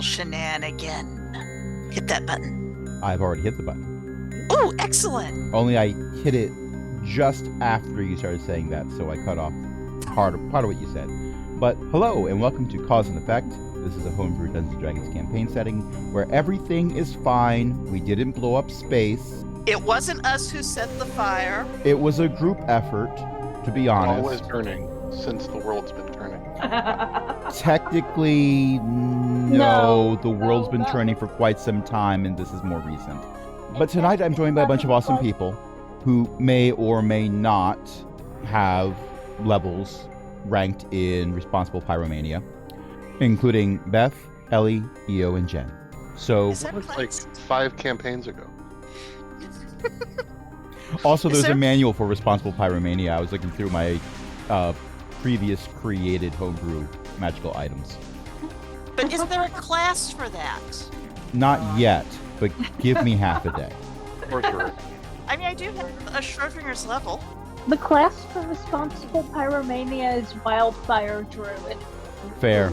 shenanigan. Hit that button. I've already hit the button. Oh, excellent. Only I hit it just after you started saying that, so I cut off part of what you said. But hello, and welcome to Cause and Effect. This is a homebrew Dungeons & Dragons campaign setting where everything is fine. We didn't blow up space. It wasn't us who set the fire. It was a group effort, to be honest. Always turning, since the world's been turning. Technically, no, the world's been turning for quite some time, and this is more recent. But tonight I'm joined by a bunch of awesome people who may or may not have levels ranked in Responsible Pyromania, including Beth, Ellie, Io, and Jen. So, Is that That was like class? 5 campaigns ago. also Is there's a there- manual for Responsible Pyromania. I was looking through my previous created homebrew magical items. But is there a class for that? Not yet, but give me half a day. Sorcerer. I mean, I do have a Schrodinger's level. The class for Responsible Pyromania is Wildfire Druid. Fair.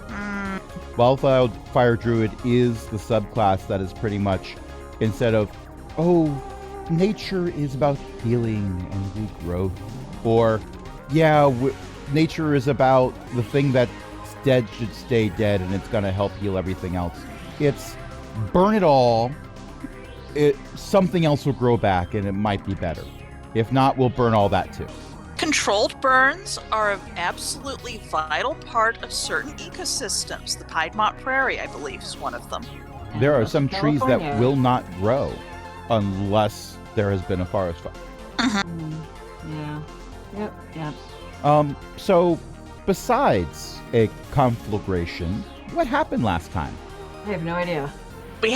Mm, Wildfire Druid is the subclass that is pretty much, instead of, oh, nature is about healing and regrowth, or, yeah, nature is about the thing that's dead should stay dead and it's going to help heal everything else. It's burn it all, something else will grow back and it might be better. If not, we'll burn all that too. Controlled burns are an absolutely vital part of certain ecosystems. The Piedmont Prairie, I believe, is one of them. There are some trees that California. will not grow unless there has been a forest fire. Yeah. Yep. So, besides a conflagration, what happened last time? I have no idea. We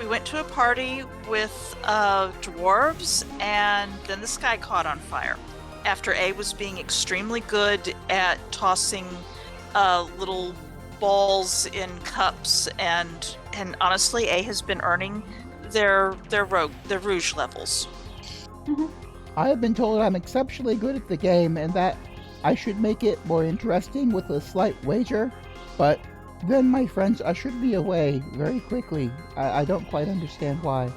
went to a party with dwarves, and then the sky caught on fire. After A was being extremely good at tossing little balls in cups, and honestly, A has been earning their rouge levels. I have been told I'm exceptionally good at the game and that I should make it more interesting with a slight wager, but then my friends ushered me away very quickly. I don't quite understand why.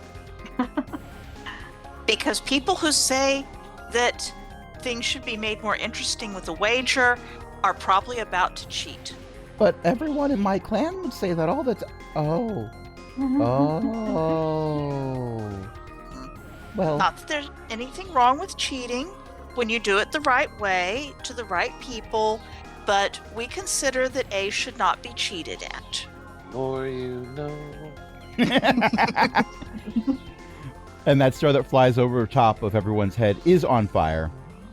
Because people who say that things should be made more interesting with a wager are probably about to cheat. But everyone in my clan would say that all the time. Oh. Well, Not that there's anything wrong with cheating when you do it the right way to the right people, but we consider that A should not be cheated at. More you know. and that star that flies over top of everyone's head is on fire,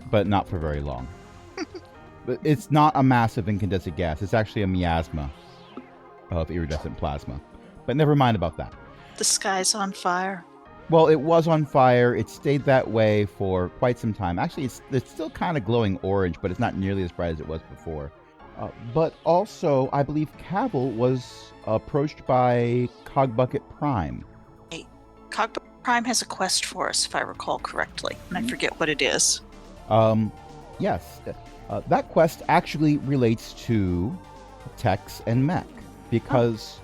but not for very long. But it's not a massive incandescent gas. It's actually a miasma of iridescent plasma. But never mind about that. The sky's on fire. Well, it was on fire. It stayed that way for quite some time. Actually, it's still kind of glowing orange, but it's not nearly as bright as it was before. But also, I believe Cavil was approached by Cogbucket Prime. Cogbucket Prime has a quest for us, if I recall correctly, and I forget what it is. Yes, that quest actually relates to Tex and Mech, because,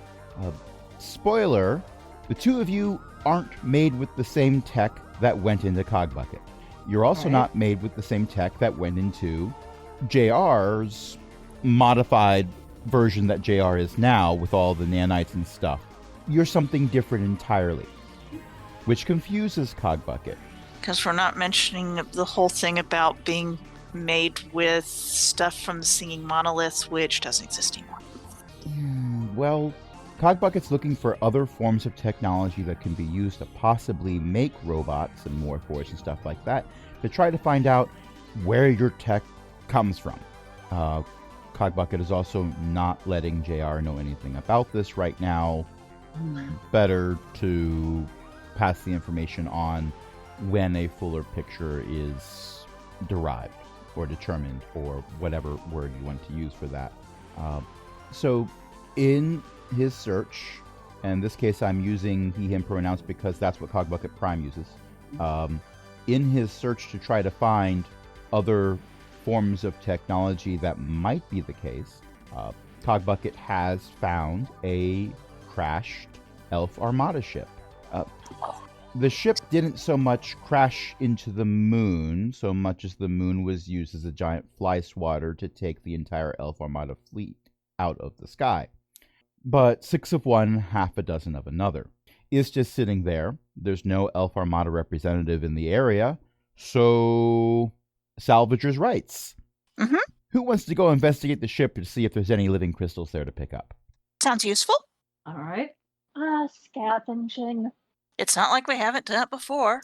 spoiler, the two of you aren't made with the same tech that went into Cogbucket. You're also Right. not made with the same tech that went into JR's modified version that JR is now with all the nanites and stuff. You're something different entirely, which confuses Cogbucket. Because we're not mentioning the whole thing about being made with stuff from the Singing Monolith, which doesn't exist anymore. Well, Cogbucket's looking for other forms of technology that can be used to possibly make robots and Morphors and stuff like that, to try to find out where your tech comes from. Cogbucket is also not letting JR know anything about this right now. Better to pass the information on when a fuller picture is derived or determined, or whatever word you want to use for that. So in his search, and in this case I'm using he him pronouns because that's what Cogbucket Prime uses, in his search to try to find other forms of technology that might be the case, Cogbucket has found a crashed Elf Armada ship. The ship didn't so much crash into the moon, so much as the moon was used as a giant fly swatter to take the entire Elf Armada fleet out of the sky. But 6 of one, half a dozen of another. It's just sitting there. There's no Elf Armada representative in the area, so salvagers' rights. Mhm. Who wants to go investigate the ship to see if there's any living crystals there to pick up? Sounds useful. All right. Scavenging. It's not like we haven't done it before.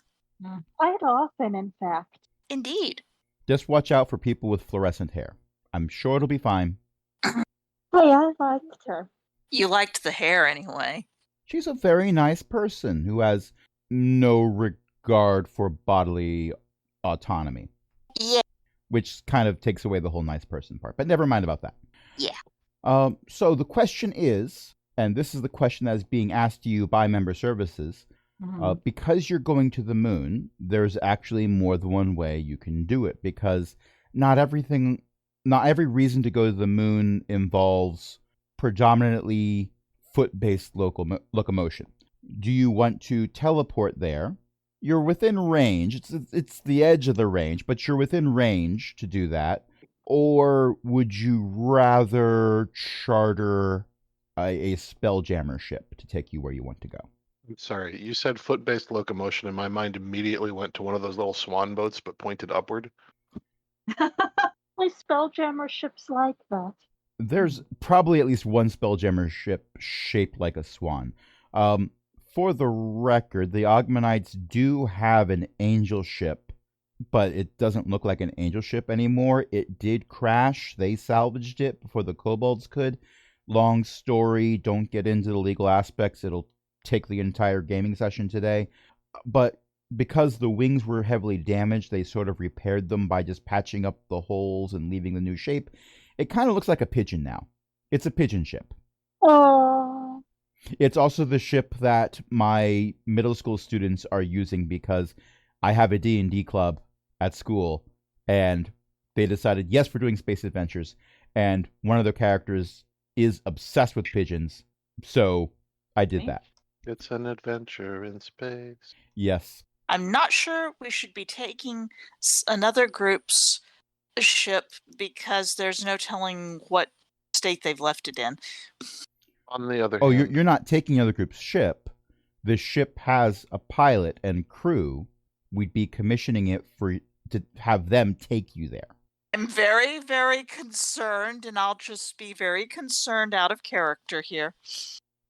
Quite often, in fact. Indeed. Just watch out for people with fluorescent hair. I'm sure it'll be fine. Hey, I liked her. You liked the hair anyway. She's a very nice person who has no regard for bodily autonomy, Yeah. which kind of takes away the whole nice person part. But never mind about that. Yeah. So the question is, and this is the question that is being asked to you by member services, because you're going to the moon, there's actually more than one way you can do it, because not every reason to go to the moon involves predominantly foot-based locomotion. Do you want to teleport there? You're within range. It's the edge of the range, but you're within range to do that. Or would you rather charter a Spelljammer ship to take you where you want to go? I'm sorry, you said foot-based locomotion, and my mind immediately went to one of those little swan boats, but pointed upward. My Spelljammer ships like that. There's probably at least one Spelljammer ship shaped like a swan. For the record, the Ogmanites do have an angel ship, but it doesn't look like an angel ship anymore. It did crash. They salvaged it before the kobolds could. Long story, don't get into the legal aspects. It'll take the entire gaming session today. But because the wings were heavily damaged, they sort of repaired them by just patching up the holes and leaving the new shape. It kind of looks like a pigeon now. It's a pigeon ship. Oh. It's also the ship that my middle school students are using because I have a D&D club at school, and they decided, yes, we're doing space adventures, and one of their characters is obsessed with pigeons, so I did that. It's an adventure in space. Yes. I'm not sure we should be taking another group's ship because there's no telling what state they've left it in. On the other Oh, hand, you're not taking the other group's ship. The ship has a pilot and crew. We'd be commissioning it to have them take you there. I'm very, very concerned, and I'll just be very concerned out of character here.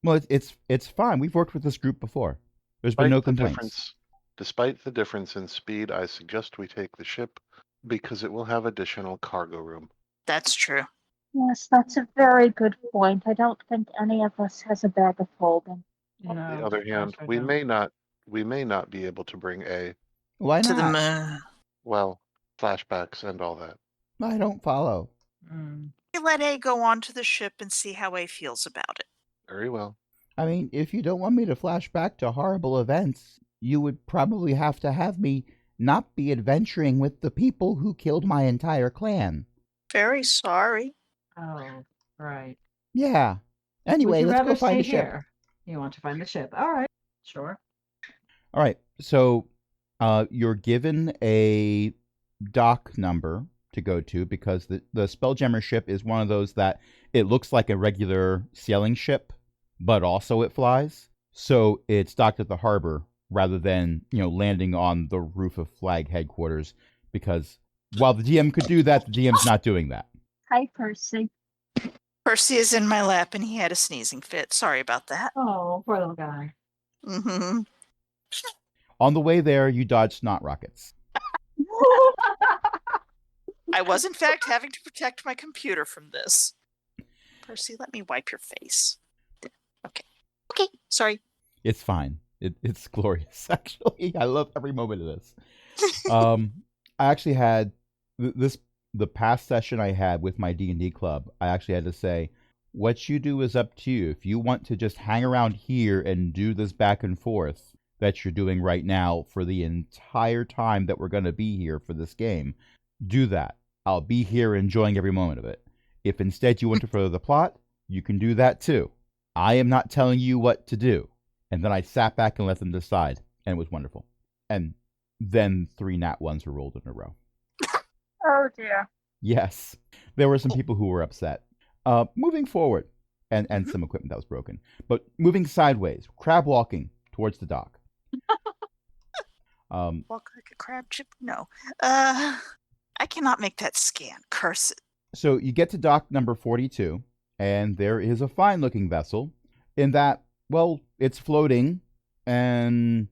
Well, it's fine. We've worked with this group before. There's been no complaints. Despite the difference in speed, I suggest we take the ship because it will have additional cargo room. That's true. Yes, that's a very good point. I don't think any of us has a bag of holding. On the other hand, we may not be able to bring Why To the not? moon. well, flashbacks and all that. I don't follow. We let A go onto the ship and see how A feels about it. Very well. I mean, if you don't want me to flash back to horrible events, you would probably have me not be adventuring with the people who killed my entire clan. Very sorry. Oh, right. Yeah. Anyway, Would you let's go rather find stay the ship. here? You want to find the ship. All right. Sure. All right. So, you're given a dock number to go to because the Spelljammer ship is one of those that it looks like a regular sailing ship, but also it flies. So it's docked at the harbor rather than, landing on the roof of Flag headquarters, because while the DM could do that, the DM's not doing that. Hi, Percy. Percy is in my lap and he had a sneezing fit. Sorry about that. Oh, poor little guy. Mm-hmm. On the way there, you dodge snot rockets. I was, in fact, having to protect my computer from this. Percy, let me wipe your face. Okay. Okay, sorry. It's fine. It's glorious, actually. I love every moment of this. I actually had the past session I had with my D&D club, I actually had to say, what you do is up to you. If you want to just hang around here and do this back and forth that you're doing right now for the entire time that we're going to be here for this game, do that. I'll be here enjoying every moment of it. If instead you want to further the plot, you can do that too. I am not telling you what to do. And then I sat back and let them decide, and it was wonderful. And then 3 nat 1s were rolled in a row. Oh dear. Yes, there were some people who were upset. Moving forward, and some equipment that was broken, but moving sideways, crab walking towards the dock. Walk like a crab chip? No. I cannot make that scan. Curse it. So you get to dock number 42, and there is a fine-looking vessel in that, well, it's floating, and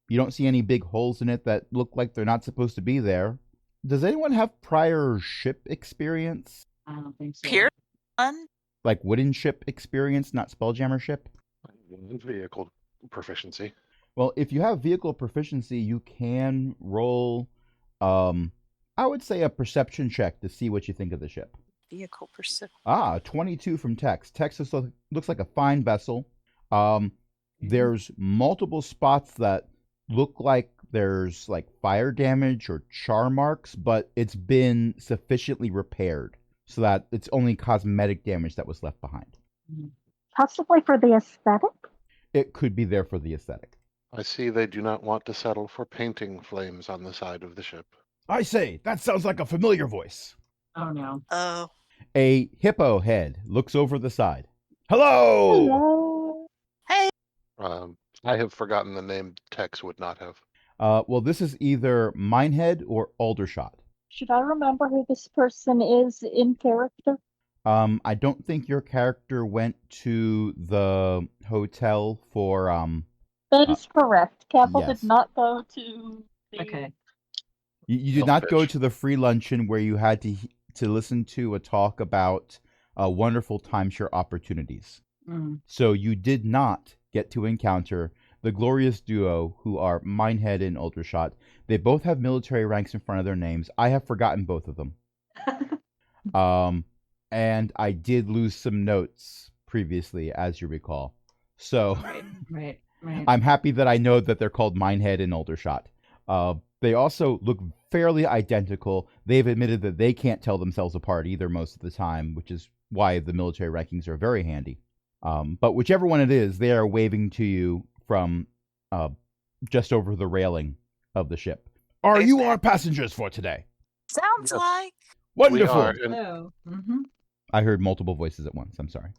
you don't see any big holes in it that look like they're not supposed to be there. Does anyone have prior ship experience? I don't think so. Pier one? Like wooden ship experience, not Spelljammer ship? Vehicle proficiency. Well, if you have vehicle proficiency, you can roll, I would say a perception check to see what you think of the ship. Vehicle perception. 22 from Tex. Tex looks like a fine vessel. There's multiple spots that look like there's like fire damage or char marks, but it's been sufficiently repaired so that it's only cosmetic damage that was left behind. Possibly for the aesthetic? It could be there for the aesthetic. I see they do not want to settle for painting flames on the side of the ship. I say, that sounds like a familiar voice. Oh no. Oh. A hippo head looks over the side. Hello! Hello? Hey. I have forgotten the name. Tex would not have. Well, this is either Minehead or Aldershot. Should I remember who this person is in character? I don't think your character went to the hotel for That is correct. Campbell yes. did not go to the... Okay. You did not go to the free luncheon where you had to listen to a talk about wonderful timeshare opportunities. Mm. So you did not get to encounter the glorious duo who are Minehead and Aldershot. They both have military ranks in front of their names. I have forgotten both of them. And I did lose some notes previously, as you recall. So Right. I'm happy that I know that they're called Minehead and Aldershot. They also look fairly identical. They've admitted that they can't tell themselves apart either most of the time, which is why the military rankings are very handy. But whichever one it is, they are waving to you from just over the railing of the ship. Are Is you that- our passengers for today? Sounds Yes. like. Wonderful. We are, and Oh. Mm-hmm. I heard multiple voices at once. I'm sorry.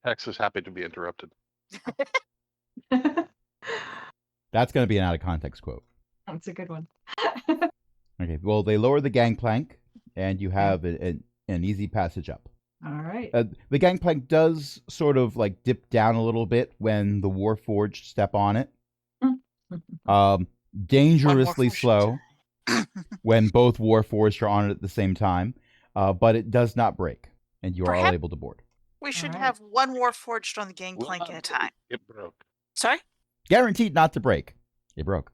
Tex is happy to be interrupted. That's going to be an out of context quote. That's a good one. Okay. Well, they lower the gangplank, and you have an easy passage up. All right. The gangplank does sort of like dip down a little bit when the Warforged step on it. Dangerously One more slow when both Warforged are on it at the same time, but it does not break, and you are all Perhaps- able to board. We should Alright. have one Warforged on the gangplank at a time. It broke. Sorry? Guaranteed not to break. It broke.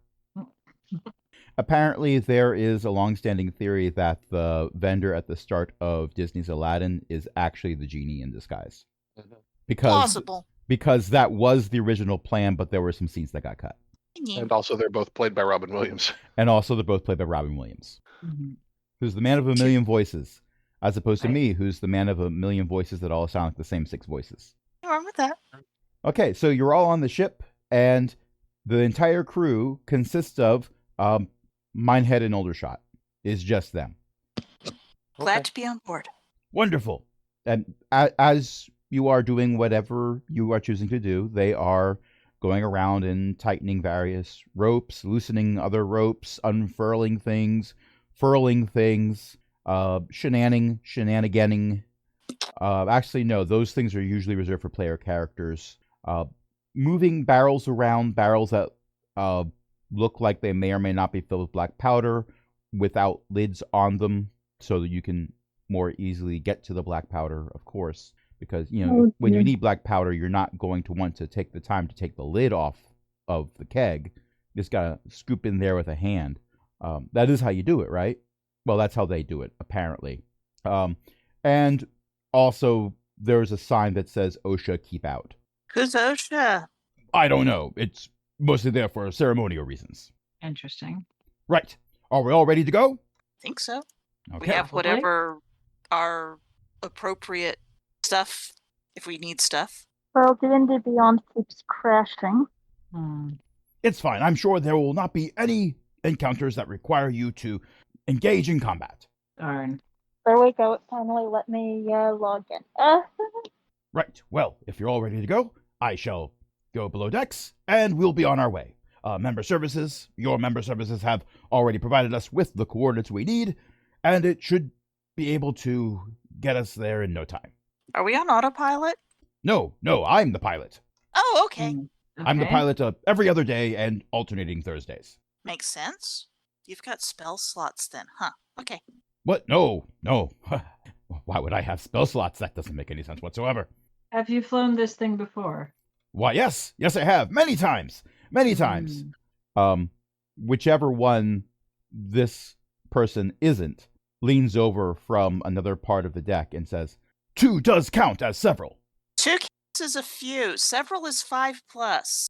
Apparently, there is a long-standing theory that the vendor at the start of Disney's Aladdin is actually the genie in disguise. Plausible. Because that was the original plan, but there were some scenes that got cut. And also, they're both played by Robin Williams. And also, they're both played by Robin Williams, Mhm. who's the man of a million voices, as opposed to Right. me, who's the man of a million voices that all sound like the same 6 voices. Nothing wrong with that. Okay, so you're all on the ship, and the entire crew consists of Minehead and Aldershot. Is just them. Glad to be on board. Wonderful. And as you are doing whatever you are choosing to do, they are going around and tightening various ropes, loosening other ropes, unfurling things, furling things, shenaniganing. Actually, no, those things are usually reserved for player characters. Moving barrels around, barrels that look like they may or may not be filled with black powder without lids on them so that you can more easily get to the black powder, of course, because Oh, when you dear. need black powder, you're not going to want to take the time to take the lid off of the keg. You just gotta scoop in there with a hand. That is how you do it, right? Well, that's how they do it, apparently. And also, there's a sign that says OSHA keep out. Who's OSHA? I don't know. It's mostly there for ceremonial reasons. Interesting. Right. Are we all ready to go? Think so. Okay. We have Probably. whatever our appropriate stuff if we need stuff. Well, D&D Beyond keeps crashing. Hmm. It's fine. I'm sure there will not be any encounters that require you to engage in combat. Darn. There we go. It finally let me log in. Right. Well, if you're all ready to go, I shall go below decks, and we'll be on our way. Member services, your member services have already provided us with the coordinates we need, and it should be able to get us there in no time. Are we on autopilot? No, I'm the pilot. Oh, okay. Hmm. I'm the Okay. pilot every other day and alternating Thursdays. Makes sense. You've got spell slots then, huh? Okay. What? No. Why would I have spell slots? That doesn't make any sense whatsoever. Have you flown this thing before? Why, yes, I have. Many times. Whichever one this person isn't leans over from another part of the deck and says, 2 does count as several. 2 counts is a few. Several is 5+.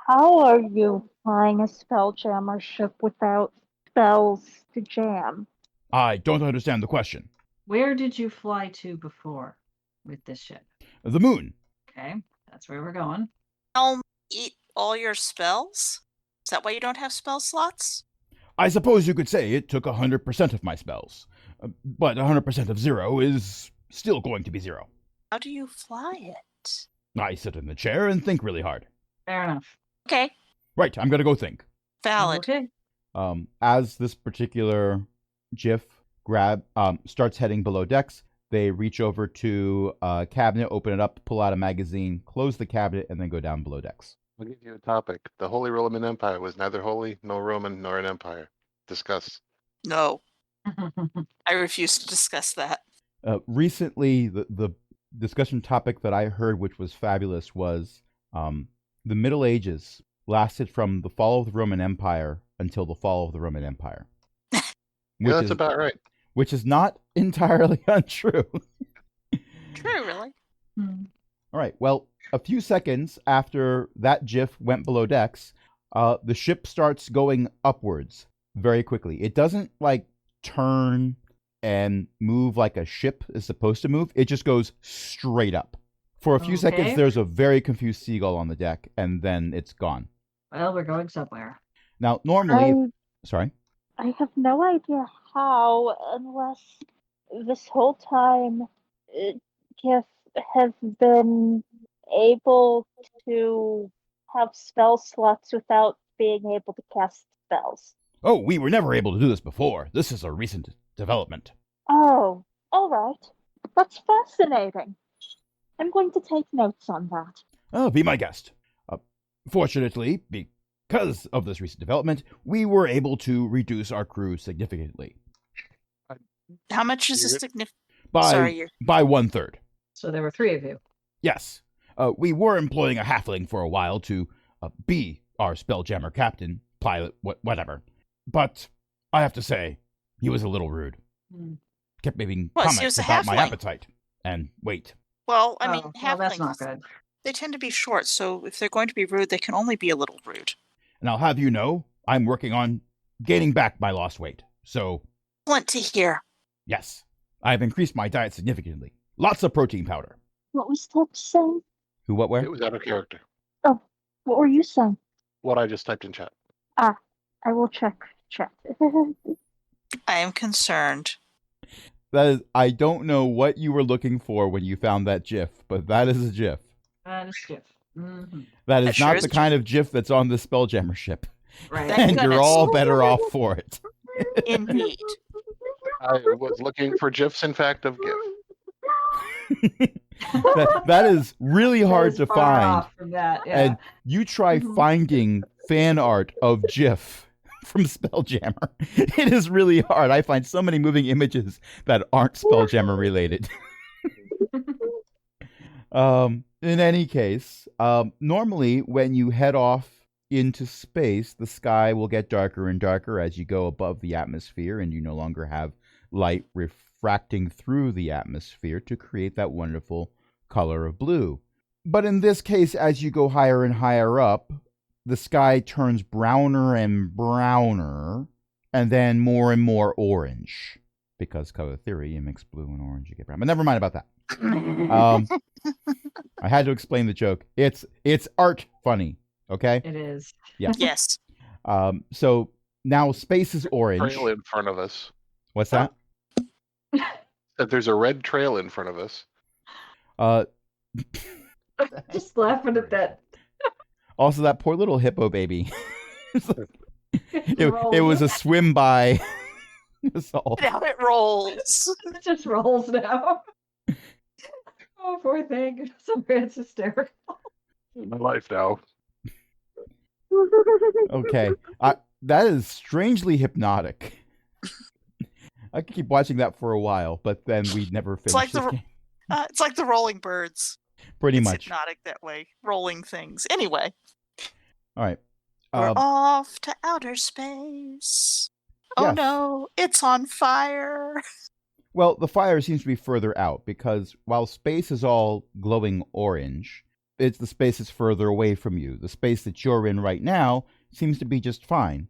How are you flying a Spelljammer ship without spells to jam? I don't understand the question. Where did you fly to before with this ship? The moon. Okay, that's where we're going. Helm eat all your spells? Is that why you don't have spell slots? I suppose you could say it took 100% of my spells. But 100% of 0 is still going to be 0. How do you fly it? I sit in the chair and think really hard. Fair enough. Okay. Right, I'm gonna go think. Valid. Okay. As this particular GIF starts heading below decks, they reach over to a cabinet, open it up, pull out a magazine, close the cabinet, and then go down below decks. I'll give you a topic. The Holy Roman Empire was neither holy, nor Roman, nor an empire. Discuss. No, I refuse to discuss that. Recently, the discussion topic that I heard, which was fabulous, was the Middle Ages lasted from the fall of the Roman Empire until the fall of the Roman Empire. Yeah, that's about right. Which is not entirely untrue. True, really. Hmm. All right. Well, a few seconds after that GIF went below decks, the ship starts going upwards very quickly. It doesn't like turn and move like a ship is supposed to move. It just goes straight up. For a few seconds, Okay. there's a very confused seagull on the deck, and then it's gone. Well, we're going somewhere. Now, normally, I sorry. I have no idea how, unless this whole time Kith has been able to have spell slots without being able to cast spells. Oh, we were never able to do this before. This is a recent development. Oh, all right. That's fascinating. I'm going to take notes on that. Oh, be my guest. Fortunately, because of this recent development, we were able to reduce our crew significantly How much is You're a good. significant? by Sorry, you're... by 1/3. So there were 3 of you. Yes, we were employing a halfling for a while to be our spelljammer captain, pilot, whatever. But I have to say, he was a little rude. Hmm. Kept making Well, he comments was a about my halfling. appetite and weight. Well, I mean, Oh, well, that's not halflings, good. they tend to be short, so if they're going to be rude, they can only be a little rude. And I'll have you know, I'm working on gaining back my lost weight. So, Excellent to hear. yes, I've increased my diet significantly. Lots of protein powder. What was Tip saying? Who, what, where? It was out of character. What were you saying? What I just typed in chat. I will check chat. I am concerned. That is, I don't know what you were looking for when you found that GIF, but that is a GIF. That is GIF. Mm-hmm. That That is sure not is the GIF. kind of GIF that's on the Spelljammer ship. Right. Thank And you're goodness. all better off for it. Indeed. I was looking for GIFs, in fact, of GIF. that is really That hard is to far find. off from that, yeah. And you try Mhm. finding fan art of GIF from Spelljammer. It is really hard. I find so many moving images that aren't Spelljammer related. In any case, normally when you head off into space, the sky will get darker and darker as you go above the atmosphere, and you no longer have light refracting through the atmosphere to create that wonderful color of blue. But in this case, as you go higher and higher up, the sky turns browner and browner, and then more and more orange. because color theory, you mix blue and orange, you get brown. But never mind about that. I had to explain the joke. It's art funny, okay? It is. Yeah. Yes. So now space is orange. Trail in front of us. What's that? That there's a red trail in front of us. Just laughing at that. Also, that poor little hippo baby. It Rolls. was a swim by. That's all. Now it rolls. It just rolls now. Oh, poor thing. It's hysterical. My life now. Okay. That is strangely hypnotic. I could keep watching that for a while, but then we'd never finish like this the- game. It's like the rolling birds. Pretty It's much. hypnotic that way, rolling things. Anyway, All right. we're off to outer space. Oh Yes. no, it's on fire. Well, the fire seems to be further out because while space is all glowing orange, it's the space that's further away from you. The space that you're in right now seems to be just fine.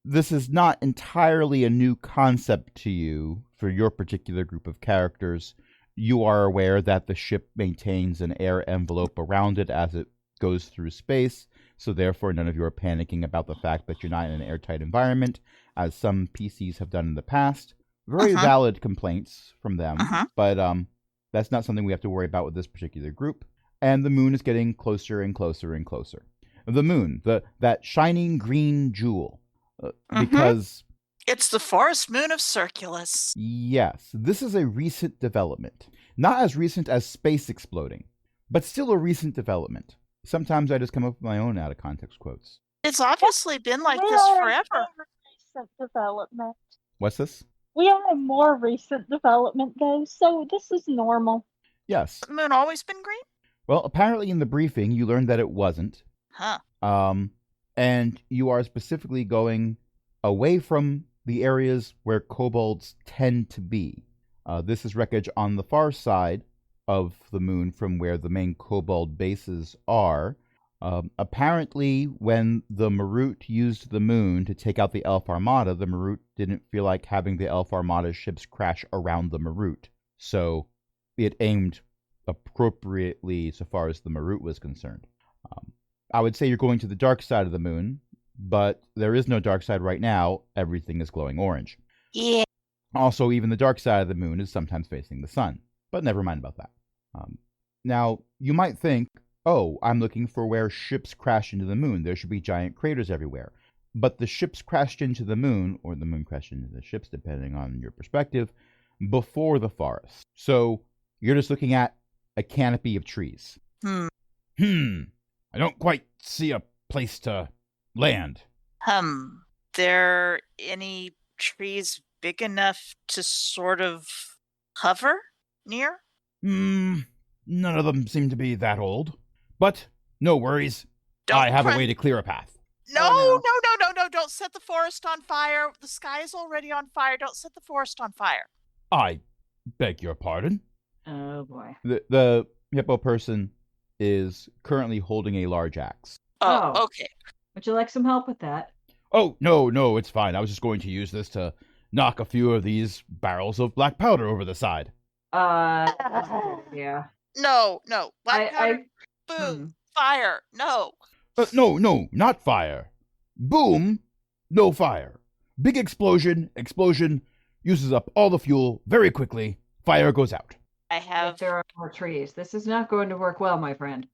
This is not entirely a new concept to you for your particular group of characters. You are aware that the ship maintains an air envelope around it as it goes through space, so therefore none of you are panicking about the fact that you're not in an airtight environment, as some PCs have done in the past. Very valid complaints from them, but that's not something we have to worry about with this particular group. And the moon is getting closer and closer and closer. The moon, that shining green jewel, because It's the forest moon of Circulus. yes, this is a recent development. Not as recent as space exploding, but still a recent development. Sometimes I just come up with my own out of context quotes. It's obviously been like We this are a forever. more recent development. What's this? We are a more recent development, though, so this is normal. Yes. The moon always been green? Well, apparently in the briefing you learned that it wasn't. Huh. And you are specifically going away from the areas where kobolds tend to be. This is wreckage on the far side of the moon from where the main kobold bases are. Apparently, when the Marut used the moon to take out the Elf Armada, the Marut didn't feel like having the Elf Armada ships crash around the Marut. So it aimed appropriately so far as the Marut was concerned. I would say you're going to the dark side of the moon, but there is no dark side right now. Everything is glowing orange. Yeah. Also, even the dark side of the moon is sometimes facing the sun, but never mind about that. Now, you might think, oh, I'm looking for where ships crash into the moon. There should be giant craters everywhere. But the ships crashed into the moon, or the moon crashed into the ships, depending on your perspective, before the forest. So you're just looking at a canopy of trees. I don't quite see a place to land. There any trees big enough to sort of hover near? None of them seem to be that old. But no worries. Don't I have a cry- way to clear a path. No, Oh, no, don't set the forest on fire. The sky is already on fire. Don't set the forest on fire. I beg your pardon. Oh boy. The hippo person is currently holding a large axe. Oh. Okay. Would you like some help with that? Oh, no, it's fine. I was just going to use this to knock a few of these barrels of black powder over the side. Yeah. No. Black powder. Hmm. Boom. Fire. No. No, not fire. Boom, no fire. Big explosion uses up all the fuel very quickly. Fire goes out. If there are more trees. This is not going to work well, my friend.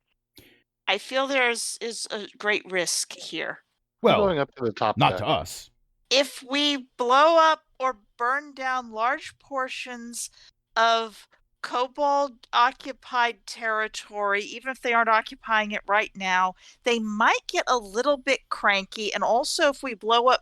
I feel there's a great risk here. Well, Going up to the top. not deck. to us. If we blow up or burn down large portions of kobold occupied territory, even if they aren't occupying it right now, they might get a little bit cranky. And also, if we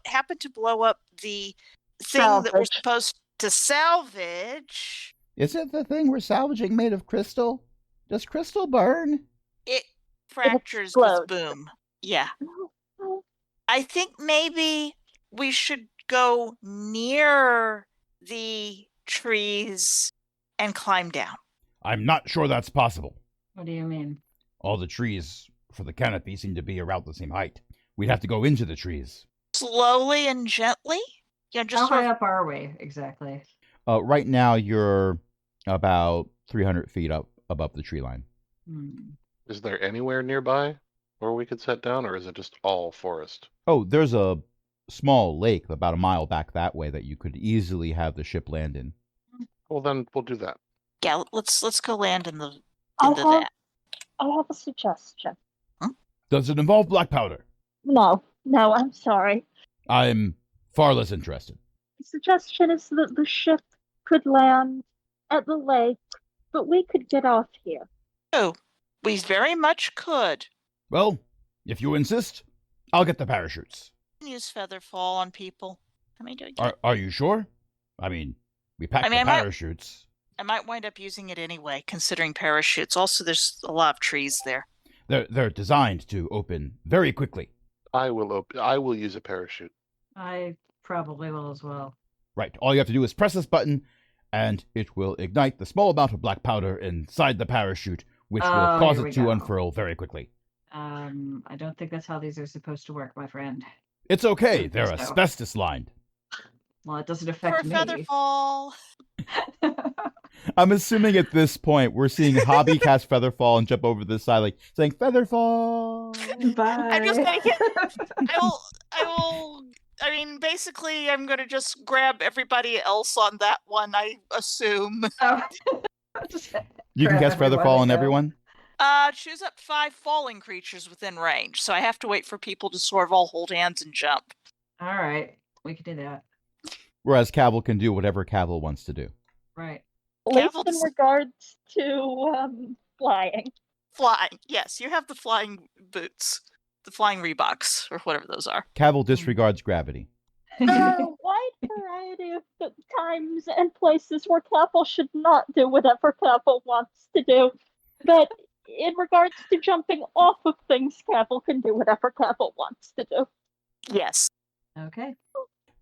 happen to blow up the thing that we're Salvage. supposed to salvage, Isn't the thing we're salvaging made of crystal? Does crystal burn? it fractures with explodes. boom. Yeah. I think maybe we should go near the trees and climb down. I'm not sure that's possible. What do you mean? All the trees for the canopy seem to be around the same height. We'd have to go into the trees. Slowly and gently? Yeah, How just sort high of, up are we exactly? Right now, you're about 300 feet up above the tree line. Is there anywhere nearby where we could set down, or is it just all forest? Oh, there's a small lake about a mile back that way that you could easily have the ship land in. Well, then we'll do that. yeah. Let's go land in the I into have, that. I have a suggestion. Does it involve black powder? No, I'm sorry. I'm far less interested. The suggestion is that the ship could land at the lake, but we could get off here. Oh, we very much could Well, if you insist, I'll get the parachutes. use feather fall on people. How many do I get? Are you sure? I mean, we packed I mean, the I might- parachutes. I might wind up using it anyway, considering parachutes. Also, there's a lot of trees there. They're designed to open very quickly. I will use a parachute. I probably will as well. Right. All you have to do is press this button, and it will ignite the small amount of black powder inside the parachute, which will Oh, cause here it we to go. unfurl very quickly. I don't think that's how these are supposed to work, my friend. It's okay. think They're so. asbestos lined. Well, it doesn't For affect a me. feather fall. I'm assuming at this point we're seeing Hobby cast Featherfall and jump over the side, like saying Featherfall. Bye. I'm just gonna get. I will. I mean, basically, I'm gonna just grab everybody else on that one. I assume. Oh. Just You can grab cast everyone Featherfall on and go. everyone. Choose up 5 falling creatures within range. So I have to wait for people to sort of all hold hands and jump. All right, we can do that. Whereas Cavill can do whatever Cavill wants to do. Right. At least Gavel in does- regards to flying. Flying. Yes, you have the flying boots, the flying Reeboks, or whatever those are. Cavill disregards gravity. There are a wide variety of times and places where Capel should not do whatever Capel wants to do. But in regards to jumping off of things, Capel can do whatever Capel wants to do. Yes. Okay.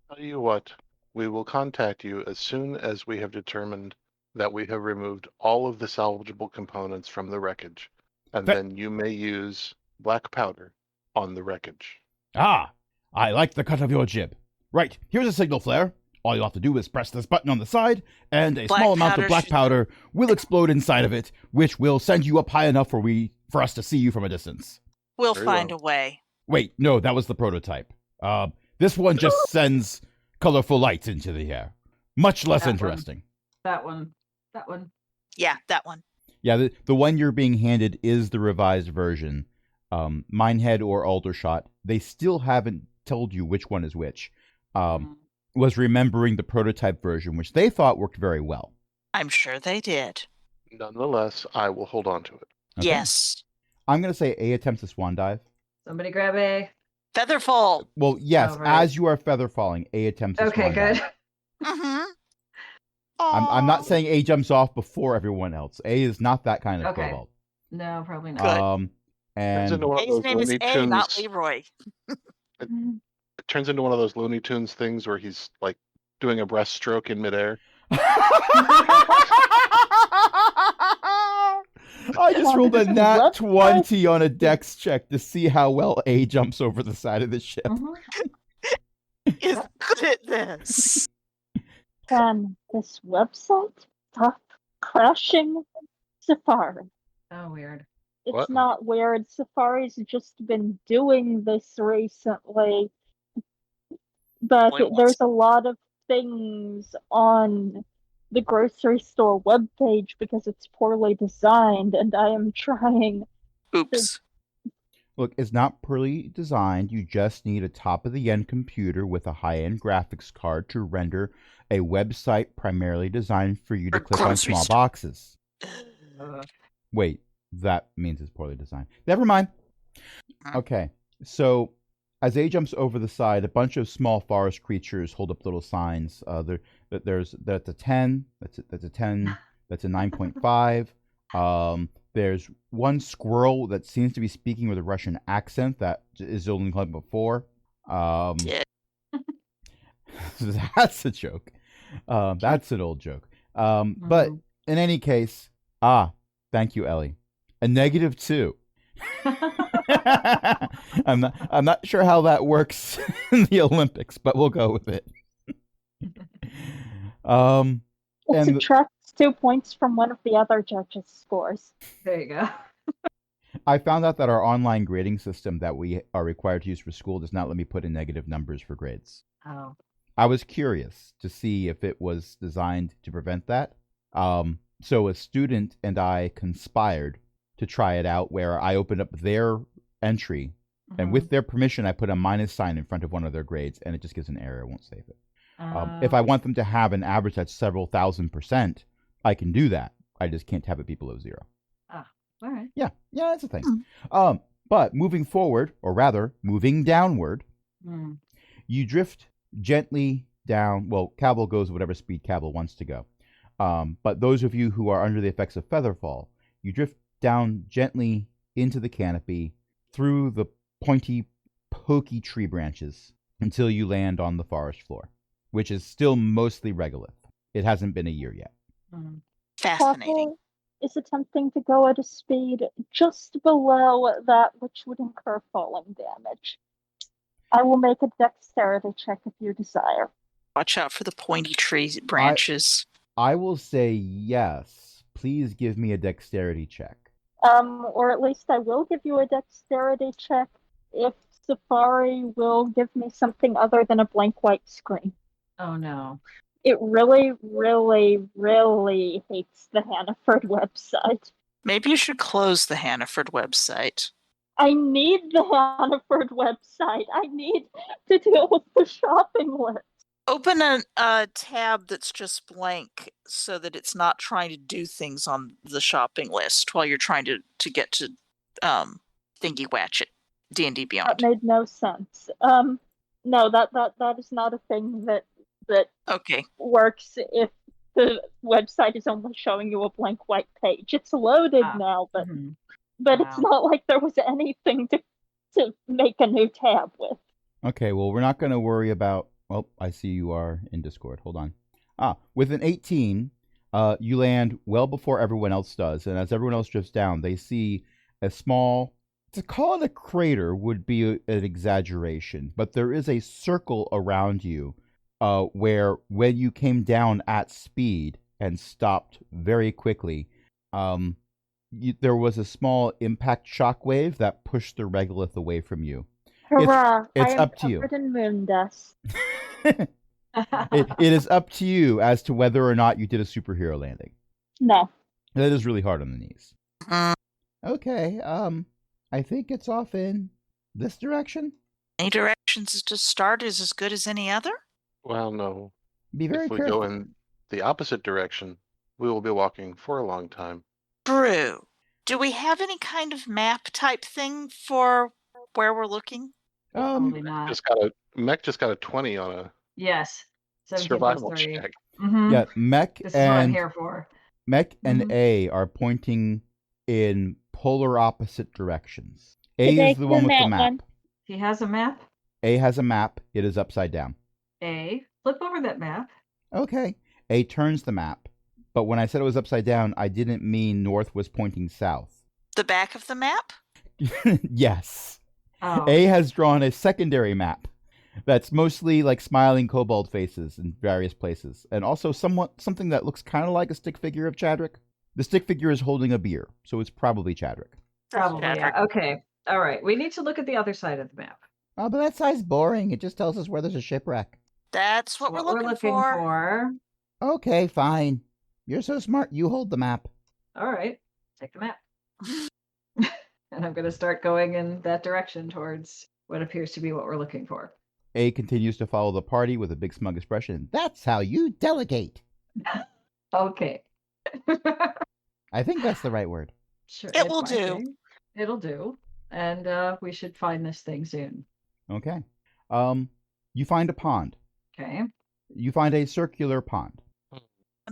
Tell you what, we will contact you as soon as we have determined that we have removed all of the salvageable components from the wreckage, and That- then you may use black powder on the wreckage. Ah, I like the cut of your jib. Right, here's a signal flare. All you'll have to do is press this button on the side, and a Black small amount of powder black should- powder will explode inside of it, which will send you up high enough for us to see you from a distance. We'll Very find well. a way. Wait, no, that was the prototype. This one just sends colorful lights into the air. Much less That one. interesting. That one. That one. Yeah, that one. Yeah, the one you're being handed is the revised version. Minehead or Aldershot, they still haven't told you which one is which. Was remembering the prototype version, which they thought worked very well. I'm sure they did. Nonetheless, I will hold on to it. Okay. Yes. I'm going to say A attempts a swan dive. Somebody grab A. Featherfall. Well, yes, Oh, right. as you are feather falling, A attempts a Okay, swan good. dive. Mm-hmm. I'm not saying A jumps off before everyone else. A is not that kind of Okay. kobold. No, probably Good. not. Turns And into one of A's those name is Looney A, not Tunes. Leroy. It turns into one of those Looney Tunes things where he's like doing a breaststroke in midair. I just rolled a This is nat what- 20 on a dex check to see how well A jumps over the side of the ship. Mhm. Is good at this. Can this website stop crashing Safari? Oh, weird. It's What? not weird. Safari's just been doing this recently. But Well, it was- there's a lot of things on the grocery store webpage because it's poorly designed, and I am trying. Oops. Look, it's not poorly designed. You just need a top of the end computer with a high end graphics card to render a website primarily designed for you to For click on grocery small store. boxes. Ugh. Wait, that means it's poorly designed. Never mind. Huh. Okay, so as A jumps over the side, a bunch of small forest creatures hold up little signs. That's a 10. That's a 10. That's a 9.5. There's one squirrel that seems to be speaking with a Russian accent that is only club before. Yeah. That's a joke. That's an old joke. But Mhm. in any case, thank you, Ellie. A -2. I'm not sure how that works in the Olympics, but we'll go with it. Um, It and subtracts 2 points from one of the other judges' scores. There you go. I found out that our online grading system that we are required to use for school does not let me put in negative numbers for grades. Oh. I was curious to see if it was designed to prevent that. So a student and I conspired to try it out where I opened up their entry, and with their permission, I put a minus sign in front of one of their grades, and it just gives an error. It won't save it. If I want them to have an average that's several thousand%, I can do that. I just can't have it be below 0. All right. Yeah, that's a thing. But moving forward, or rather, moving downward, you drift gently down. Well, Cabal goes whatever speed Cabal wants to go. But those of you who are under the effects of Featherfall, you drift down gently into the canopy through the pointy, pokey tree branches until you land on the forest floor, which is still mostly regolith. It hasn't been a year yet. Fascinating. Pavel is attempting to go at a speed just below that which would incur falling damage. I will make a dexterity check if you desire. Watch out for the pointy tree branches. I will say yes. Please give me a dexterity check. Or at least I will give you a dexterity check if Safari will give me something other than a blank white screen. Oh no. It really, really, really hates the Hannaford website. Maybe you should close the Hannaford website. I need the Hannaford website. I need to deal with the shopping list. Open a tab that's just blank so that it's not trying to do things on the shopping list while you're trying to get to Thingy Watchet, D&D Beyond. That made no sense. No, that is not a thing that Okay. works if the website is only showing you a blank white page. It's loaded now, but it's not like there was anything to make a new tab with. Okay, well, we're not going to worry about... Well, I see you are in Discord. Hold on. With an 18, you land well before everyone else does. And as everyone else drifts down, they see a small... To call it a crater would be an exaggeration. But there is a circle around you where when you came down at speed and stopped very quickly, there was a small impact shockwave that pushed the regolith away from you. Hurrah! It's I am up to you. covered in moon dust. It is up to you as to whether or not you did a superhero landing. No. That is really hard on the knees. Mm, Okay, I think it's off in this direction. Any directions to start is as good as any other? Well, no. Be very If we careful. go in the opposite direction, we will be walking for a long time. Brew. Do we have any kind of map type thing for where we're looking? Probably not. Mech just got a 20 on a Yes. 17 survival plus 3. check. Yeah, Mech This is what I'm and here for. Mech and Mhm. A are pointing in polar opposite directions. A Did I is the one with the that map. one? He has a map. A has a map. It is upside down. A. Flip over that map. Okay. A turns the map. But when I said it was upside down, I didn't mean north was pointing south. The back of the map? Yes. Oh. A has drawn a secondary map that's mostly like smiling kobold faces in various places, and also something that looks kind of like a stick figure of Chadrick. The stick figure is holding a beer, so it's probably Chadrick. Probably, yeah. Chadrick. Okay. All right. We need to look at the other side of the map. Oh, but that side's boring. It just tells us where there's a shipwreck. That's what we're looking for. Okay, fine. You're so smart. You hold the map. All right. Take the map. And I'm going to start going in that direction towards what appears to be what we're looking for. A continues to follow the party with a big smug expression. That's how you delegate. Okay. I think that's the right word. Sure. It will might do. be. It'll do. And we should find this thing soon. Okay. You find a pond. Okay. You find a circular pond.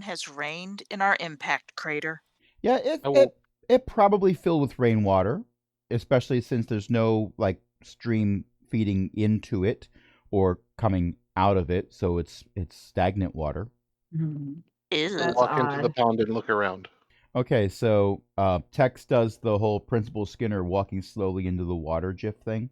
Has rained in our impact crater. Yeah, it probably filled with rainwater, especially since there's no like stream feeding into it or coming out of it, so it's stagnant water. Mhm. Ew. That's Walk into the odd. pond and look around. Okay, so Tex does the whole Principal Skinner walking slowly into the water gif thing.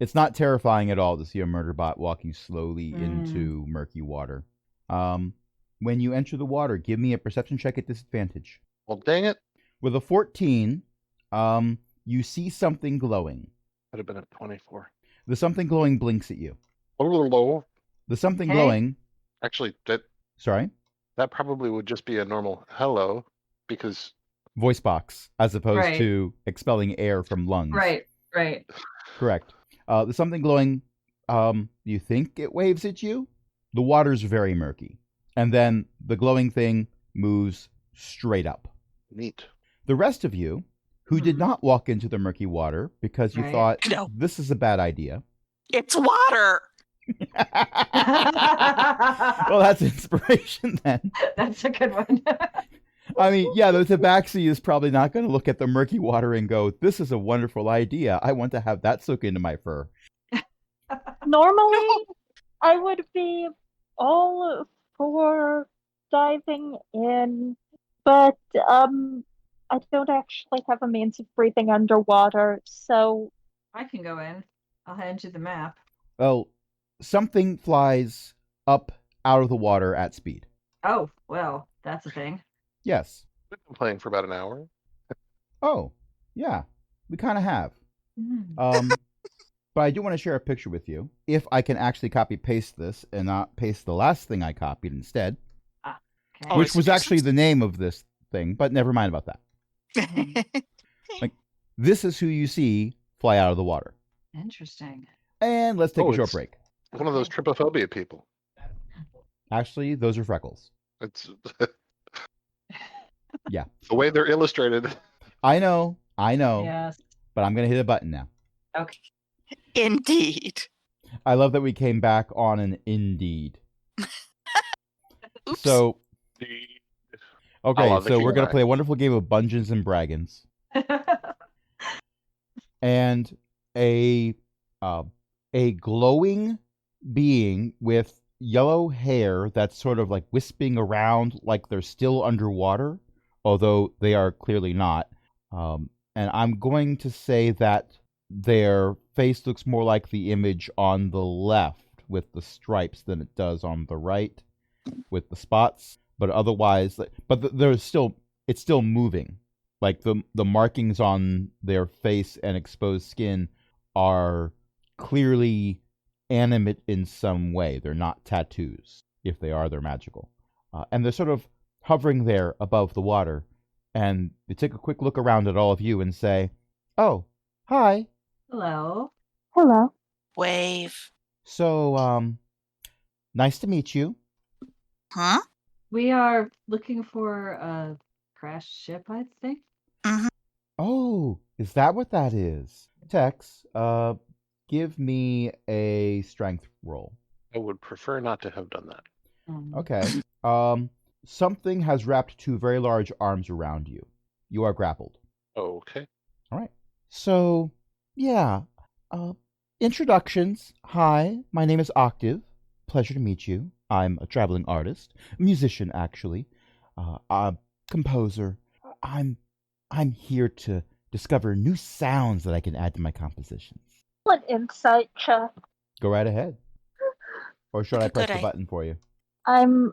It's not terrifying at all to see a murder bot walking slowly into murky water. When you enter the water, give me a perception check at disadvantage. Well, dang it. With a 14, you see something glowing. Would have been at 24. The something glowing blinks at you. Oh, The something Okay. glowing. actually, Sorry, that probably would just be a normal hello, because voice box, as opposed Right. to expelling air from lungs. Right. Correct. The something glowing. You think it waves at you? The water's very murky, and then the glowing thing moves straight up. neat. The rest of you, who did not walk into the murky water because you Right. thought No. this is a bad idea. It's water. Well, that's inspiration then. That's a good one. I mean, yeah, the tabaxi is probably not going to look at the murky water and go, "This is a wonderful idea. I want to have that soak into my fur." Normally, I would be all for diving in, but I don't actually have a means of breathing underwater, so I can go in. I'll hand you the map. Well, something flies up out of the water at speed. Oh, well, that's a thing. Yes. We've been playing for about an hour. Oh, yeah. We kind of have. Mm. But I do want to share a picture with you. If I can actually copy paste this and not paste the last thing I copied instead, Okay. Oh, which it's was actually pixels? the name of this thing, but never mind about that. This is who you see fly out of the water. Interesting. And let's take Oh, a short it's- break. One of those trypophobia people. Actually, those are freckles. It's Yeah. the way they're illustrated. I know, Yes. but I'm going to hit a button now. Okay. Indeed. I love that we came back on an indeed. Oops. So, I okay, love the so we're going to King play a wonderful game of Bungeons and Dragons. And a glowing being with yellow hair that's sort of like wisping around like they're still underwater, although they are clearly not. And I'm going to say that their face looks more like the image on the left with the stripes than it does on the right with the spots. But otherwise, it's still moving. Like the markings on their face and exposed skin are clearly animate in some way. They're not tattoos. If they are, they're magical. And they're sort of hovering there above the water. And they take a quick look around at all of you and say, "Oh, hi. Hello. hello. Wave. So, nice to meet you. Huh? We are looking for a crashed ship, I think. Oh, is that what that is? Tex, give me a strength roll. I would prefer not to have done that. Okay. Something has wrapped two very large arms around you. You are grappled. Okay. All right. So, yeah. Introductions. Hi, my name is Octave. Pleasure to meet you. I'm a traveling artist, musician actually, composer. I'm here to discover new sounds that I can add to my compositions. An insight check. Go right ahead. Or should I Okay, press good, the I- button for you? I'm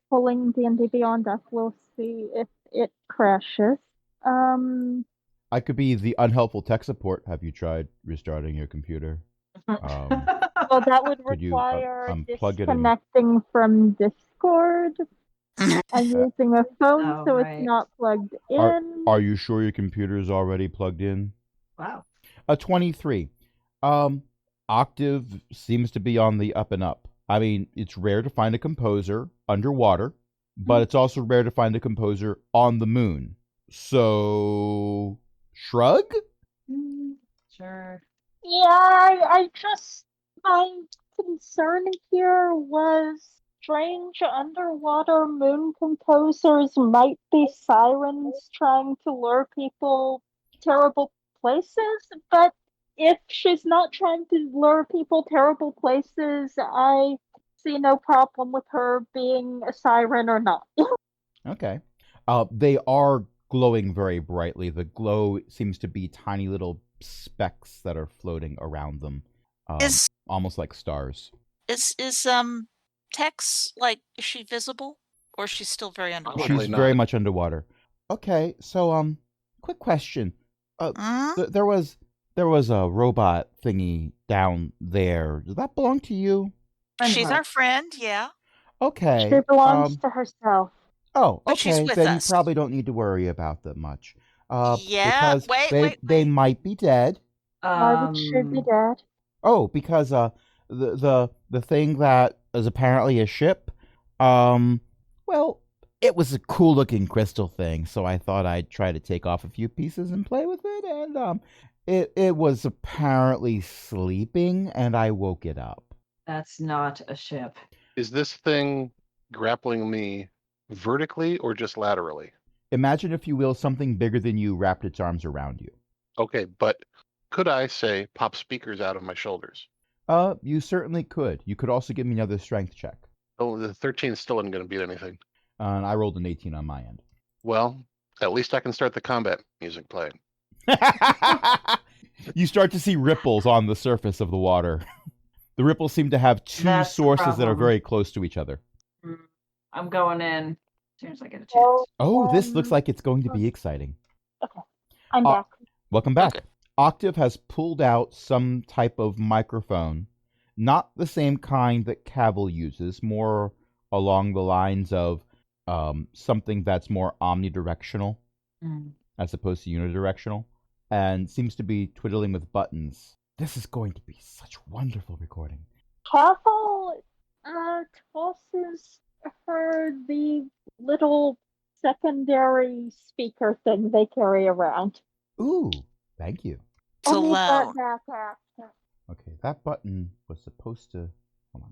pulling D&D Beyond up. We'll see if it crashes. I could be the unhelpful tech support. Have you tried restarting your computer? Well, that would Could you, require unplug it and- disconnecting from Discord. I'm using a phone, Oh, so right. it's not plugged in. Are you sure your computer is already plugged in? Wow. A 23. Octave seems to be on the up and up. I mean, it's rare to find a composer underwater, but it's also rare to find a composer on the moon. So, shrug? Sure. Yeah, my concern here was strange underwater moon composers might be sirens trying to lure people terrible places, but if she's not trying to lure people terrible places, I see no problem with her being a siren or not. Okay. They are glowing very brightly. The glow seems to be tiny little specks that are floating around them, Is almost like stars. is Tex, like, is she visible, or is she still very underwater? Probably She's not. very much underwater. Okay, so quick question. Mm? There was a robot thingy down there. Does that belong to you? She's Friend our friend, yeah. Okay. She belongs to herself. Oh, But she's okay. with Then us. you probably don't need to worry about them much. Yeah, Because wait, they wait. might be dead. Why would she be dead? Oh, because the thing that is apparently a ship, well, it was a cool looking crystal thing, so I thought I'd try to take off a few pieces and play with it, and it was apparently sleeping, and I woke it up. That's not a ship. Is this thing grappling me vertically or just laterally? Imagine, if you will, something bigger than you wrapped its arms around you. Okay, but could I say pop speakers out of my shoulders? You certainly could. You could also give me another strength check. Oh, the 13 still isn't going to beat anything. And I rolled an 18 on my end. Well, at least I can start the combat music playing. You start to see ripples on the surface of the water. The ripples seem to have two That's the sources that are problem. very close to each other. I'm going in as soon as I get a chance. Well, Oh, this looks like it's going to be exciting. I'm Uh, back. Welcome back. Okay. Octave has pulled out some type of microphone, not the same kind that Cavil uses, more along the lines of something that's more omnidirectional Mm. as opposed to unidirectional, and seems to be twiddling with buttons. This is going to be such wonderful recording. Careful tosses her the little secondary speaker thing they carry around. Ooh, thank you. It's I'll need that loud. back after. Okay, that button was supposed to... Hold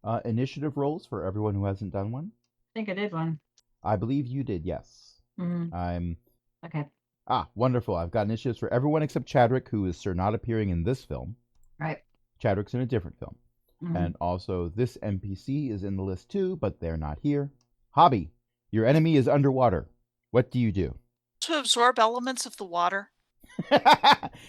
on. Initiative rolls for everyone who hasn't done one. I think I did one. I believe you did, yes. I'm... Okay. Ah, wonderful. I've got initiatives for everyone except Chadwick, who is not appearing in this film. Right. Chadwick's in a different film. Mhm. And also, this NPC is in the list too, but they're not here. Hobby, your enemy is underwater. What do you do? To absorb elements of the water.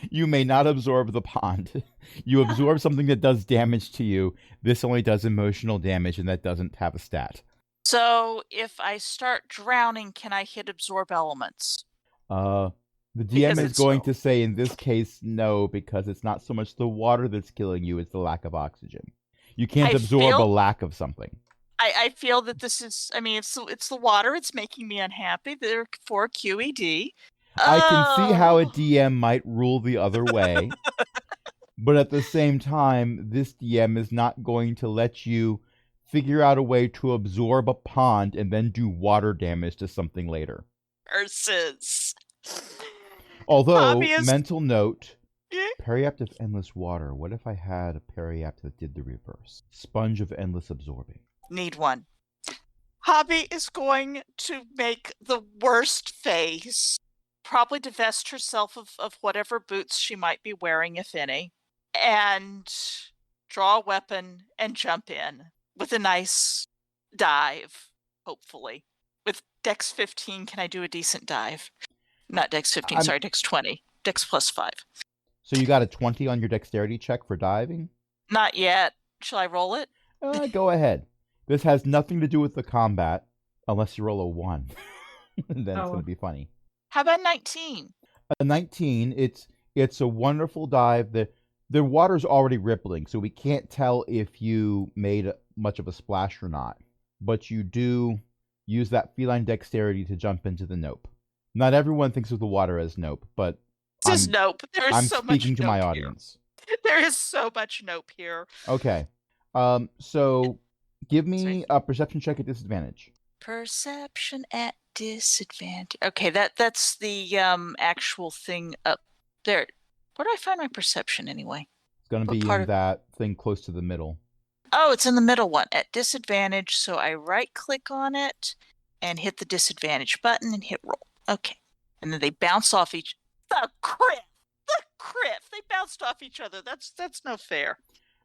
You may not absorb the pond. You absorb something that does damage to you. This only does emotional damage, and that doesn't have a stat. So if I start drowning, can I hit absorb elements? The DM Because is it's going so- to say in this case no, because it's not so much the water that's killing you, it's the lack of oxygen. You can't I absorb a feel- lack of something. I feel that this is, I mean, it's the water. It's making me unhappy. Therefore, QED. I can see how a Oh. DM might rule the other way, but at the same time, this DM is not going to let you figure out a way to absorb a pond and then do water damage to something later. Curses. Although, Hobby is- mental note, Yeah. periapt of endless water. What if I had a periapt that did the reverse? Sponge of endless absorbing. Need one. Hobby is going to make the worst face. Probably divest herself of whatever boots she might be wearing, if any, and draw a weapon and jump in with a nice dive, hopefully. With Dex 15, can I do a decent dive? Not Dex 15, I'm- sorry, Dex 20. Dex plus 5. So you got a 20 on your dexterity check for diving? Not yet. Shall I roll it? Go ahead. This has nothing to do with the combat, unless you roll a 1. Then it's Oh. going to be funny. How about 19? A 19, it's a wonderful dive. The water's already rippling, so we can't tell if you made much of a splash or not. But you do use that feline dexterity to jump into the nope. Not everyone thinks of the water as nope, but This is I'm- nope. There is I'm so much speaking to my nope here. audience. There is so much nope here. Okay. So give me Sorry. a perception check at disadvantage. Perception at disadvantage. Okay, that's the actual thing up there. Where do I find my perception anyway? It's going to What be part in of- that thing close to the middle. Oh, it's in the middle one at disadvantage. So I right click on it and hit the disadvantage button and hit roll. Okay, and then they bounce off each. The criff, they bounced off each other. That's no fair.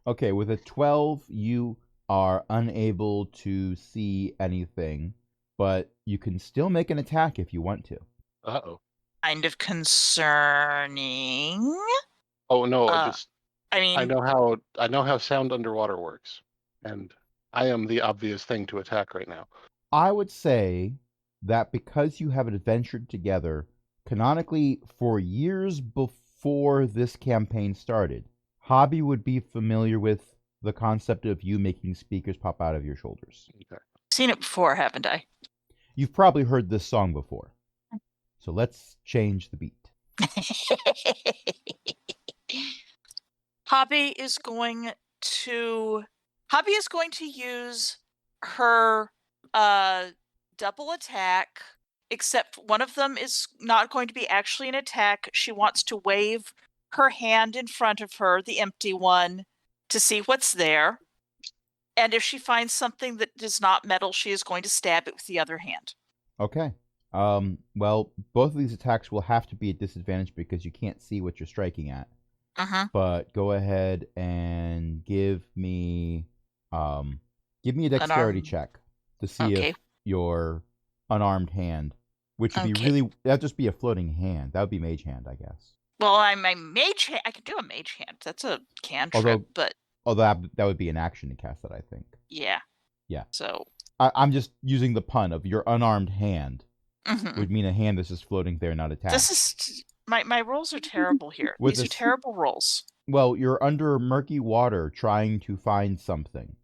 Okay, with a 12, you are unable to see anything, but you can still make an attack if you want to. Uh-oh. kind of concerning. Oh no, I I mean, know how sound underwater works, and I am the obvious thing to attack right now. I would say that because you have adventured together canonically for years before this campaign started, Hobby would be familiar with the concept of you making speakers pop out of your shoulders. Okay. seen it before, haven't I? You've probably heard this song before. So let's change the beat. Hobby is going to use her double attack, except one of them is not going to be actually an attack. She wants to wave her hand in front of her, the empty one, to see what's there. And if she finds something that is not metal, she is going to stab it with the other hand. Okay. Well, both of these attacks will have to be at disadvantage because you can't see what you're striking at. Uh-huh. But go ahead and give me a dexterity check to see if your unarmed hand, which would be really, that'd just be a floating hand. That would be mage hand, I guess. Well, I'm a mage hand. I can do a mage hand. That's a cantrip, but although that would be an action to cast that, I think. Yeah. Yeah. So I'm just using the pun of your unarmed hand Mhm. would mean a hand that's just floating there, not attached. This is my rolls are terrible here. These are terrible rolls. Well, you're under murky water trying to find something,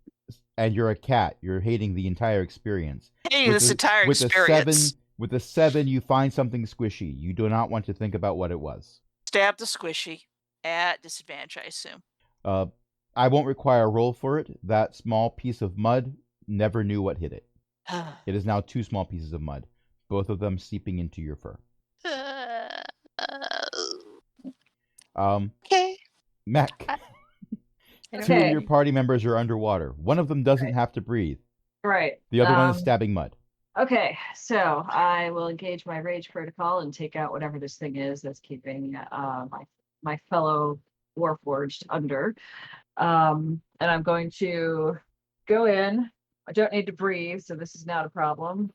and you're a cat. You're hating the entire experience. Hating this entire experience. With a 7, you find something squishy. You do not want to think about what it was. Stab the squishy at disadvantage, I assume. I won't require a roll for it. That small piece of mud never knew what hit it. It is now 2 small pieces of mud, both of them seeping into your fur. Okay. Mac. Okay. 2 of your party members are underwater. One of them doesn't have to breathe. Right. The other one is stabbing mud. Okay, so I will engage my rage protocol and take out whatever this thing is that's keeping my fellow Warforged under. And I'm going to go in. I don't need to breathe, so this is not a problem.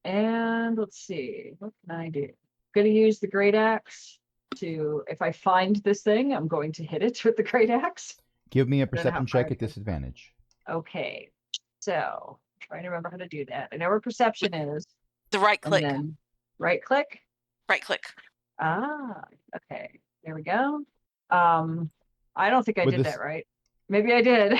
And let's see, what can I do? I'm going to use the great axe to, if I find this thing, I'm going to hit it with the great axe. Give me a perception check at disadvantage. Okay, so trying to remember how to do that. I know where perception is. The right click. Right click? Right click. Ah, okay. There we go. I don't think I did that right. Maybe I did.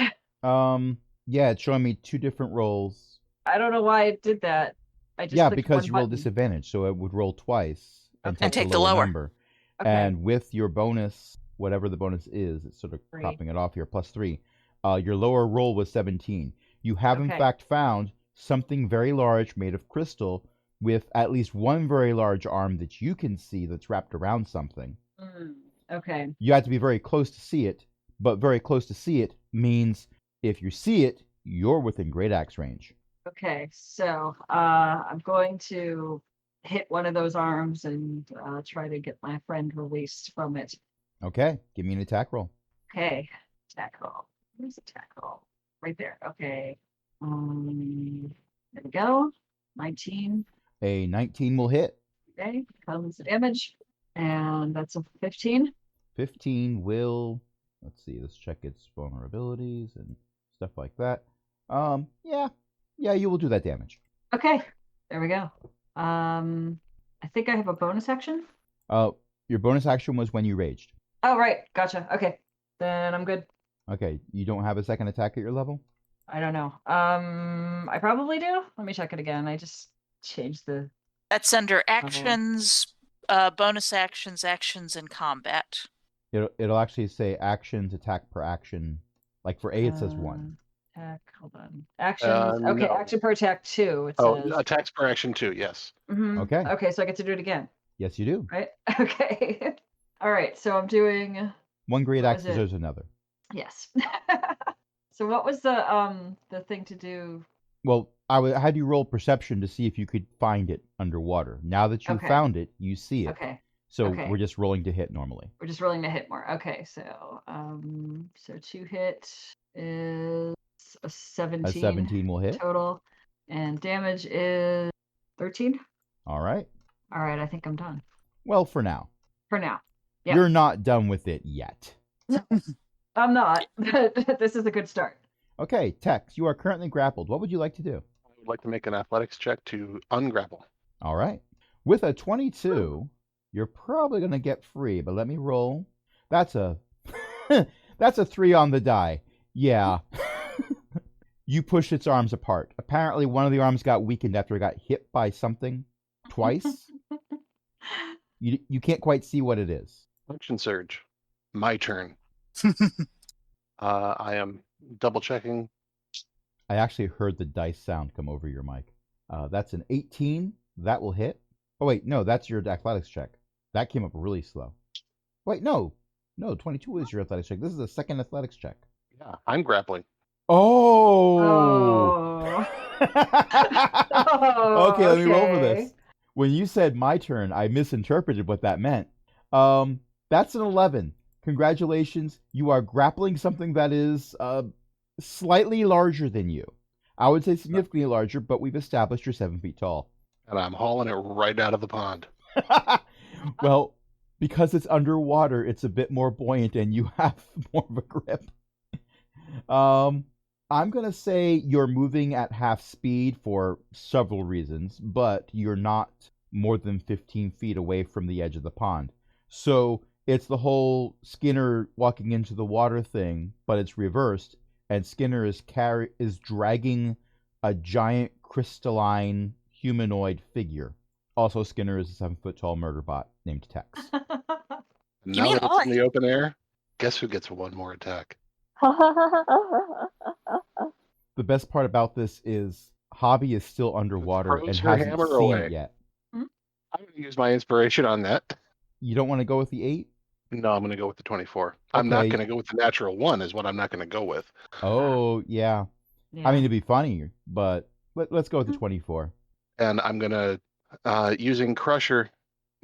Yeah, it's showing me 2 different rolls. I don't know why it did that. I just because you rolled disadvantage, so it would roll twice and take the lower number. Okay. And with your bonus, whatever the bonus is, it's sort of cropping it off here, +3. Your lower roll was 17. You have in fact found something very large made of crystal with at least one very large arm that you can see that's wrapped around something. Okay. You have to be very close to see it, but very close to see it means if you see it, you're within great axe range. Okay, so I'm going to hit one of those arms and try to get my friend released from it. Okay, give me an attack roll. Okay, attack roll. Where's the attack roll? Right there. Okay. There we go. 19. A 19 will hit. Okay, comes the damage. And that's a 15. 15 will, let's see, let's check its vulnerabilities and stuff like that. Yeah, you will do that damage. Okay, there we go. I think I have a bonus action. Your bonus action was when you raged. Oh, right, gotcha. Okay, then I'm good. Okay, you don't have a second attack at your level? I don't know. I probably do. Let me check it again. I just changed the... That's under actions, bonus actions, actions, and combat. It'll actually say actions, attack per action. Like for A, it says 1. Attack, hold on. Actions. Okay, no. Action per attack 2. It says. Attacks per action 2, yes. Mm-hmm. Okay. Okay, so I get to do it again. Yes, you do. Right? Okay. All right, so I'm doing... One great axe deserves another. Yes. So what was the thing to do? Well, I had you roll perception to see if you could find it underwater. Now that you found it, you see it. Okay. So we're just rolling to hit normally. We're just rolling to hit more. Okay, so 2 hit is a 17. A 17 will hit. Total. And damage is 13. All right. All right, I think I'm done Well, for now. for now. Yeah. You're not done with it yet. I'm not. This is a good start. Okay, Tex, you are currently grappled. What would you like to do? I would like to make an athletics check to ungrapple. All right. With a 22, you're probably going to get free, but let me roll. That's a that's a 3 on the die. Yeah. You push its arms apart. Apparently one of the arms got weakened after it got hit by something twice. You can't quite see what it is. Function surge. My turn. I am double checking. I actually heard the dice sound come over your mic. That's an 18. That will hit. Oh, wait, no, that's your athletics check. That came up really slow. Wait, no. No, 22 is your athletics check. This is a second athletics check. Yeah, I'm grappling. Oh! Oh, Okay, let me roll for okay. this. When you said my turn, I misinterpreted what that meant. That's an 11. Congratulations. You are grappling something that is slightly larger than you. I would say significantly larger, but we've established you're 7 feet tall. And I'm hauling it right out of the pond. Well, because it's underwater, it's a bit more buoyant and you have more of a grip. I'm going to say you're moving at half speed for several reasons, but you're not more than 15 feet away from the edge of the pond. So it's the whole Skinner walking into the water thing, but it's reversed, and Skinner is dragging a giant crystalline humanoid figure. Also, Skinner is a 7-foot-tall murder bot named Tex. Now mean that it's all- in the open air, guess who gets one more attack? The best part about this is Hobby is still underwater Throws and her hasn't hammer seen away. it yet. I'm going to use my inspiration on that. You don't want to go with the 8? No, I'm going to go with the 24. I'm not Okay. going to go with the natural 1 is what I'm not going to go with. Oh, yeah. Yeah. I mean, it'd be funny, but let's go with the 24. And I'm going to, using Crusher,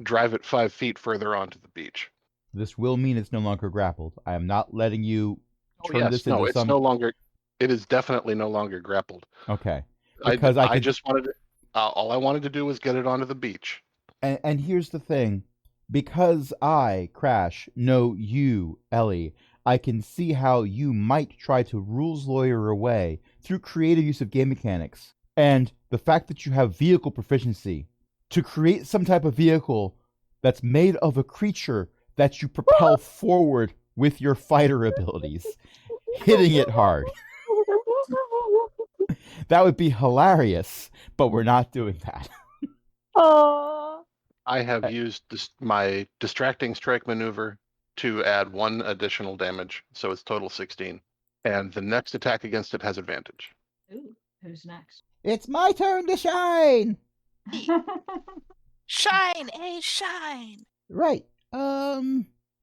drive it 5 feet further onto the beach. This will mean it's no longer grappled. I am not letting you turn this into it's some... no longer. It is definitely no longer grappled. Okay. Because I I could- just wanted. All I wanted to do was get it onto the beach. And here's the thing. Because I, Crash, know you, Ellie, I can see how you might try to rules lawyer away through creative use of game mechanics. And the fact that you have vehicle proficiency to create some type of vehicle that's made of a creature that you propel forward with your fighter abilities, hitting it hard. That would be hilarious, but we're not doing that. Oh, I have used my distracting strike maneuver to add 1 additional damage, so it's total 16. And the next attack against it has advantage. Ooh, who's next? It's my turn to shine! Shine, shine. Right.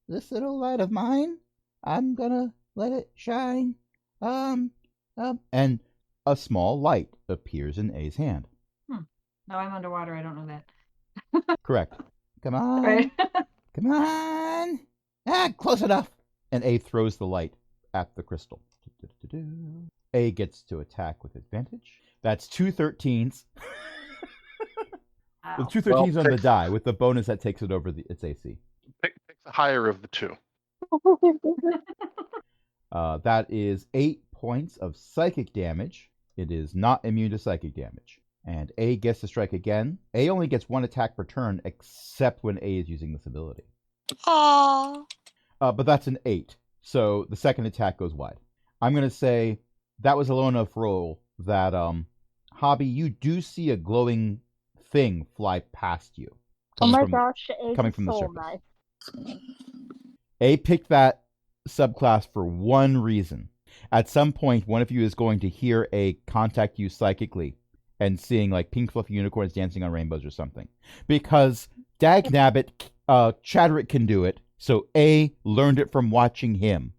This little light of mine, I'm gonna let it shine. And a small light appears in A's hand. No, I'm underwater. I don't know that. Correct. Come on. Right. Come on. Ah, close enough. And A throws the light at the crystal. A gets to attack with advantage. That's 2 13s. Wow. With 2 13s on the pick- die, with the bonus that takes it over its AC. Pick the higher of the 2. That is 8 points of psychic damage. It is not immune to psychic damage. And A gets to strike again. A only gets 1 attack per turn, except when A is using this ability. Aww. But that's an 8. So the second attack goes wide. I'm going to say that was a low enough roll that, Hobby, you do see a glowing thing fly past you. oh my from- gosh, coming it's from the so surface. nice. A picked that subclass for one reason. At some point, one of you is going to hear A contact you psychically and seeing like pink fluffy unicorns dancing on rainbows or something. Because Dagnabbit, Chadrick can do it, so A learned it from watching him.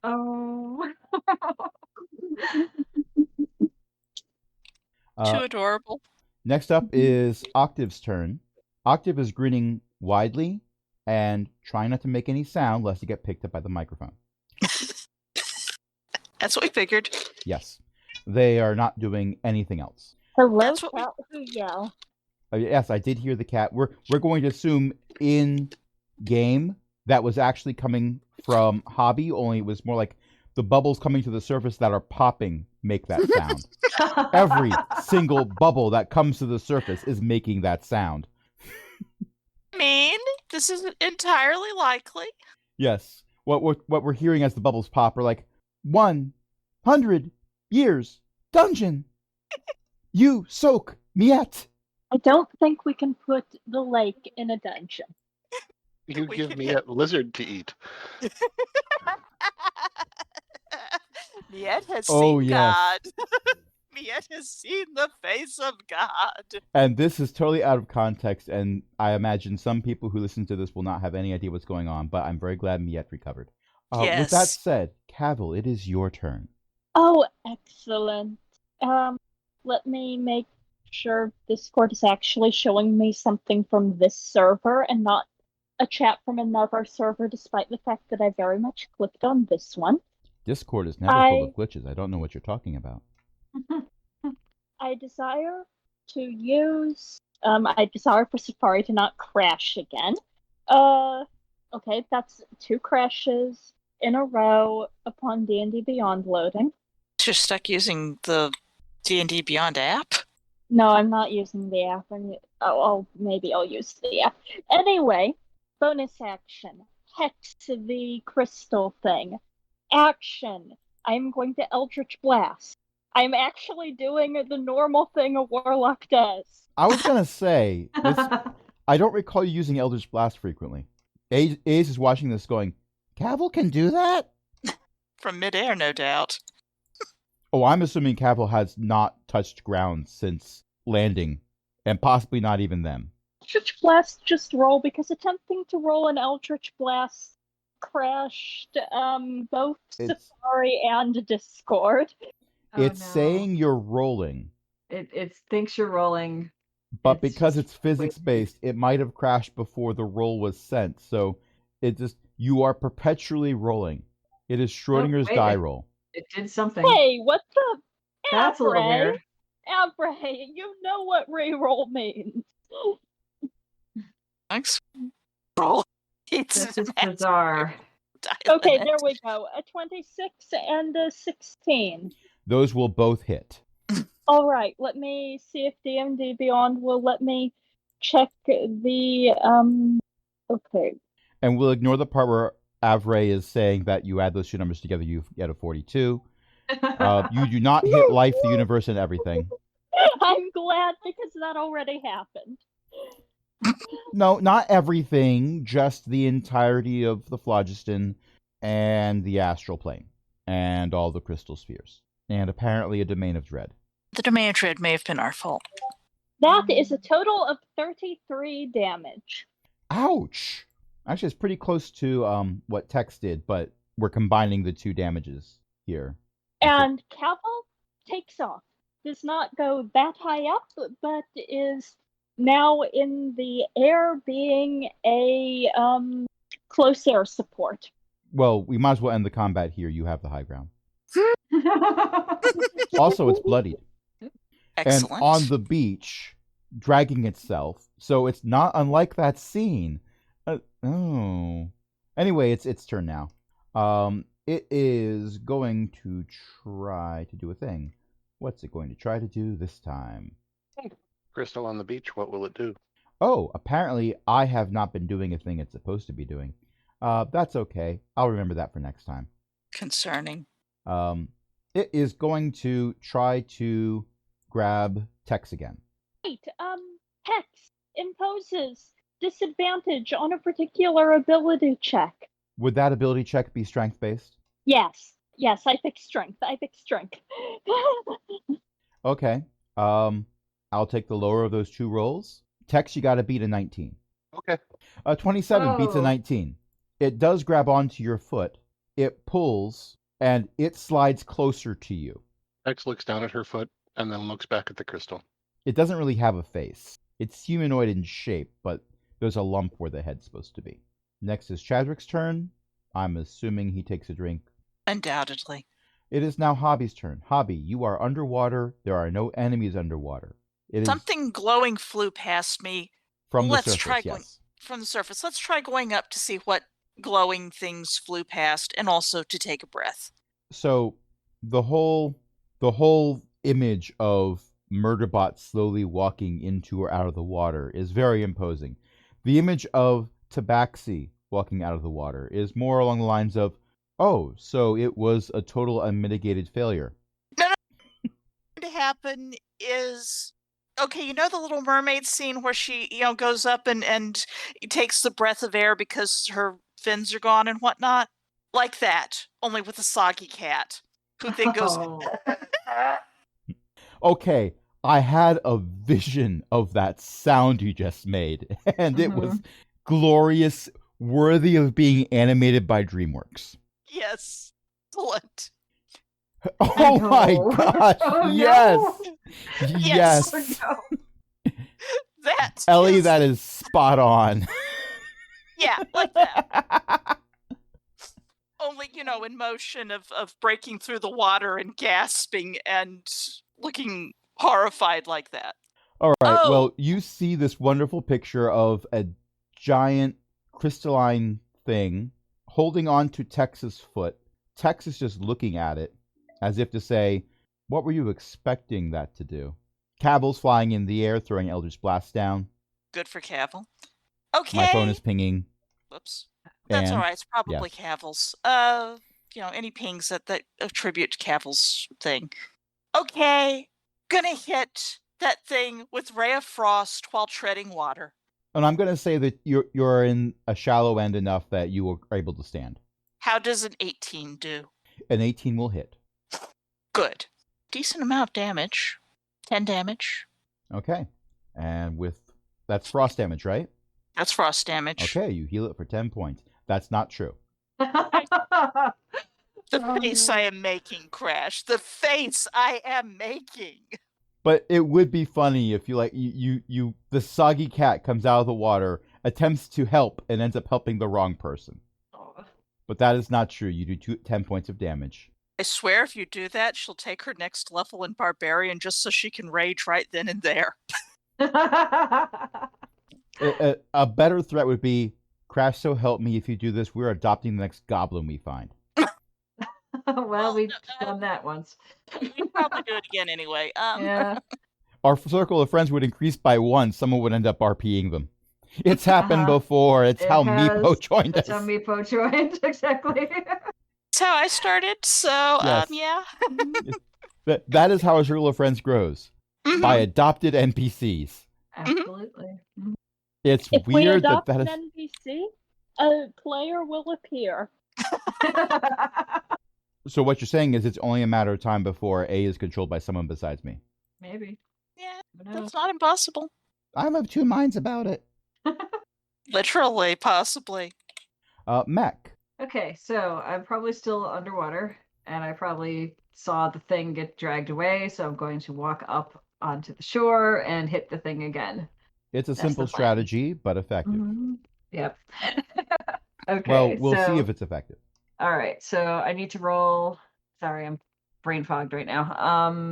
Oh. Too adorable. Next up is Octave's turn. Octave is grinning widely and trying not to make any sound lest he get picked up by the microphone. That's what we figured. Yes. They are not doing anything else. Hello, That's what we- cat who yell. Yes, I did hear the cat. We're going to assume in game that was actually coming from Hobby, only it was more like the bubbles coming to the surface that are popping make that sound. Every single bubble that comes to the surface is making that sound. I mean, this is entirely likely. Yes. What we're hearing as the bubbles pop are like 100 years dungeon. You soak Miette. I don't think we can put the lake in a dungeon. You We give could me hit- a lizard to eat. Miette has Oh, seen yes. God. Miette has seen the face of God. And this is totally out of context, and I imagine some people who listen to this will not have any idea what's going on, but I'm very glad Miette recovered. With that Yes. said, Cavill, it is your turn. Oh, excellent. Let me make sure Discord is actually showing me something from this server and not a chat from another server, despite the fact that I very much clicked on this one. Discord is never full of glitches. I don't know what you're talking about. I desire to use. I desire for Safari to not crash again. Okay, that's 2 crashes in a row upon D&D Beyond loading. You're stuck using the D&D Beyond app? No, I'm not using the app. Maybe I'll use the app. Anyway, bonus action. Hex the crystal thing. Action. I'm going to Eldritch Blast. I'm actually doing the normal thing a warlock does. I was going to say, I don't recall you using Eldritch Blast frequently. Ace is watching this going, Cavill can do that? From midair, no doubt. Oh, I'm assuming Cavill has not touched ground since landing, and possibly not even then. Eldritch Blast just roll because attempting to roll an Eldritch Blast crashed both Safari and Discord. It's saying you're rolling. It thinks you're rolling. But because it's physics-based, it might have crashed before the roll was sent. So you are perpetually rolling. It is Schrodinger's die roll. It did something. Hey, what the? That's a little weird. Abre, you know what reroll means. Thanks. Roll. This is bizarre. Okay, there we go. A 26 and a 16. Those will both hit. All right, let me see if D&D Beyond will let me check the okay. And we'll ignore the part where Avray is saying that you add those 2 numbers together, you get a 42. You do not hit life, the universe, and everything. I'm glad because that already happened. No, not everything, just the entirety of the phlogiston and the astral plane and all the crystal spheres. And apparently a domain of dread. The domain of dread may have been our fault. That is a total of 33 damage. Ouch! Actually, it's pretty close to what Tex did, but we're combining the 2 damages here. And Cavill takes off. Does not go that high up, but is now in the air being a close air support. Well, we might as well end the combat here. You have the high ground. Also, it's bloodied. Excellent. And on the beach, dragging itself. So it's not unlike that scene. Oh. Anyway, it's its turn now. It is going to try to do a thing. What's it going to try to do this time? Crystal on the beach, what will it do? Oh, apparently I have not been doing a thing it's supposed to be doing. That's okay. I'll remember that for next time. Concerning. It is going to try to grab Tex again. Wait, Hex imposes disadvantage on a particular ability check. Would that ability check be strength-based? Yes, I pick strength. Okay. I'll take the lower of those 2 rolls. Tex, you got to beat a 19. Okay. 27 beats a 19. It does grab onto your foot. It pulls, and it slides closer to you. X looks down at her foot and then looks back at the crystal. It doesn't really have a face. It's humanoid in shape, but there's a lump where the head's supposed to be. Next is Chadwick's turn. I'm assuming he takes a drink. Undoubtedly. It is now Hobby's turn. Hobby, you are underwater. There are no enemies underwater. It is Something glowing flew past me from the let's surface, try going- yes. from the surface. Let's try going up to see what glowing things flew past and also to take a breath. So the whole image of Murderbot slowly walking into or out of the water is very imposing. The image of Tabaxi walking out of the water is more along the lines of, oh, so it was a total unmitigated failure. To happen is okay, you know the Little Mermaid scene where she goes up and takes the breath of air because her fins are gone and whatnot, like that, only with a soggy cat who then goes Oh. Okay, I had a vision of that sound you just made, and it was glorious, worthy of being animated by DreamWorks. yes, excellent. Oh my know. gosh, Oh, yes! no. Yes! Oh, no. That Ellie, is- that is spot on. yeah, like that. Only in motion of breaking through the water and gasping and looking horrified like that. All right, Oh. well, you see this wonderful picture of a giant crystalline thing holding on to Tex's foot. Tex is just looking at it as if to say, what were you expecting that to do? Cavil's flying in the air, throwing Eldritch Blast down. Good for Cavil. Okay. My phone is pinging. Whoops. That's all And- right. It's probably yes. Cavil's. Any pings that attribute to Cavil's thing. Okay. Gonna hit that thing with Ray of Frost while treading water. And I'm going to say that you're in a shallow end enough that you are able to stand. How does an 18 do? An 18 will hit. Good. Decent amount of damage. 10 damage. Okay. And that's frost damage, right? That's frost damage. Okay, you heal it for 10 points. That's not true. The Oh, face no. I am making, Crash. The face I am making. But it would be funny if the soggy cat comes out of the water, attempts to help, and ends up helping the wrong person. But that is not true. You do 10 points of damage. I swear if you do that, she'll take her next level in Barbarian just so she can rage right then and there. A better threat would be, Crash, so help me, if you do this, we're adopting the next goblin we find. Well, we've no, done that once. We'd probably do it again anyway. Yeah. Our circle of friends would increase by 1. Someone would end up RPing them. It's happened Uh-huh. before. It's It how has. Meepo joined That's us. how Meepo joined, exactly. That's how I started, so Yes. yeah. That is how a circle of friends grows. Mhm. By adopted NPCs. Absolutely. It's If we weird adopt that is... an NPC, a player will appear. So what you're saying is it's only a matter of time before A is controlled by someone besides me. Maybe. Yeah, Who knows? that's not impossible. I'm of two minds about it. Literally, possibly. Mech. Okay, so I'm probably still underwater, and I probably saw the thing get dragged away, so I'm going to walk up onto the shore and hit the thing again. It's a That's simple the plan. strategy, but effective. Mhm. Yep. Okay. Well, we'll see so- if it's effective. All right, so I need to roll. Sorry, I'm brain fogged right now.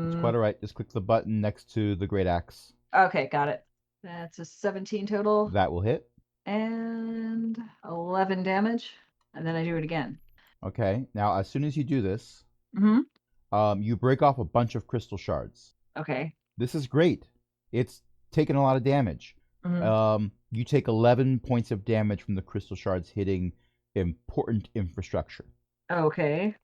It's quite all right. Just click the button next to the great axe. Okay, got it. That's a 17 total That will hit. and 11 damage, and then I do it again. Okay. Now, as soon as you do this, Mm-hmm. you break off a bunch of crystal shards. Okay. This is great. It's taken a lot of damage. Mhm. You take 11 points of damage from the crystal shards hitting important infrastructure. Okay.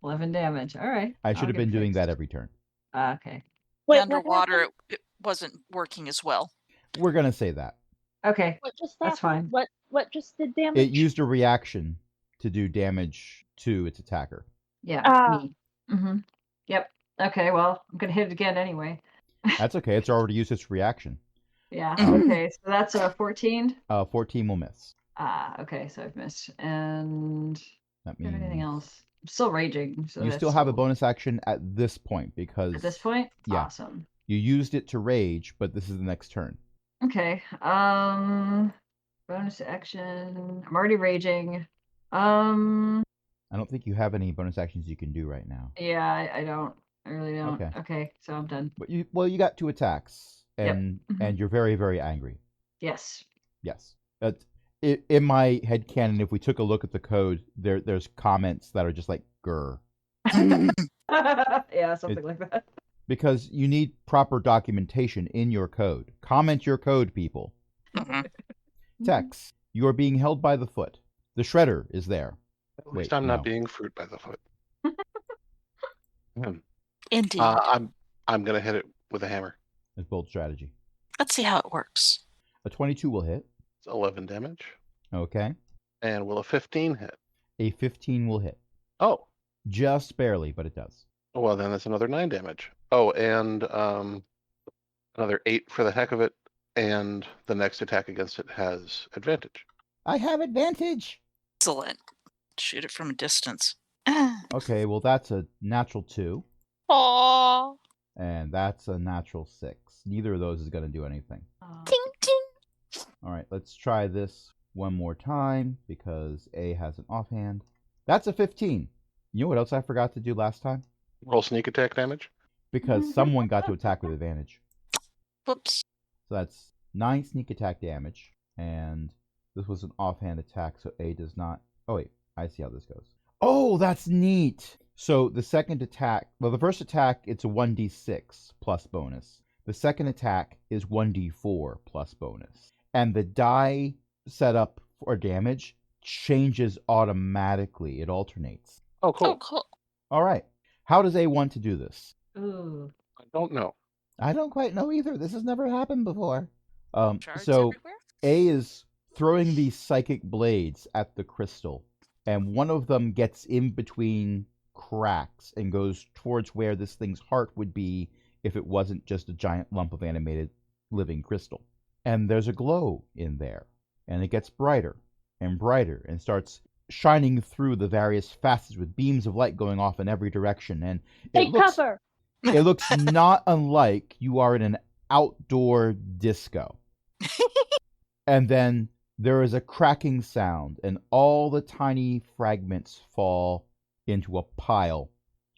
11 damage. All right. I I'll should have get been doing that fixed. every turn. Okay. Wait, Underwater, What, it wasn't working as well. We're going to say that. Okay. what just That's happened? fine. What just did damage? It used a reaction to do damage to its attacker. Yeah. Ah. Me. Mm-hmm. Yep. Okay. Well, I'm gonna hit it again anyway. That's okay. It's already used its reaction. Yeah. Mhm. Okay. So that's a 14. 14 will miss. Okay. So I've missed. And That do I have anything means else? I'm still raging. So you that's still have a still- bonus action at this point because At this point. Yeah. Awesome. you used it to rage, but this is the next turn. Okay. Bonus action. I'm already raging. I don't think you have any bonus actions you can do right now. Yeah. I don't. I really don't. Okay. Okay, so I'm done. But you got 2 attacks, Yep. and Mhm. you're very, very angry. Yes. Yes. In my head canon, if we took a look at the code, there's comments that are just like grr. Yeah, something like that. Because you need proper documentation in your code. Comment your code, people. Mhm. Text. You are being held by the foot. The shredder is there. At least Wait, I'm no. not being fruit by the foot. Indeed. I'm gonna hit it with a hammer. It's bold strategy. Let's see how it works. A 22 will hit. It's 11 damage. Okay. And will a 15 hit? A 15 will hit. Oh, Just barely, but it does. well then that's another 9 damage. Oh, and another 8 for the heck of it. And the next attack against it has advantage. I have advantage. Excellent. Shoot it from a distance. Okay, well that's a natural 2, Aww. and that's a natural 6. Neither of those is going to do anything. Ting ting. All right, let's try this one more time because A has an offhand. That's a 15. You know what else I forgot to do last time? Roll sneak attack damage. Because someone got to attack with advantage. Whoops. So that's 9 sneak attack damage, and this was an offhand attack, so A does not... Oh wait, I see how this goes. Oh, that's neat! So the second attack... Well, the first attack, it's a 1d6 plus bonus. The second attack is 1d4 plus bonus. And the die setup for damage changes automatically. It alternates. Oh, cool. Oh, cool. All right. How does A want to do this? Ooh. I don't know. I don't quite know either. This has never happened before. Shards So everywhere? A is throwing these psychic blades at the crystal, and one of them gets in between cracks and goes towards where this thing's heart would be if it wasn't just a giant lump of animated living crystal. And there's a glow in there, and it gets brighter and brighter and starts shining through the various facets with beams of light going off in every direction. And Take cover. it looks not unlike you are in an outdoor disco. And then there is a cracking sound, and all the tiny fragments fall into a pile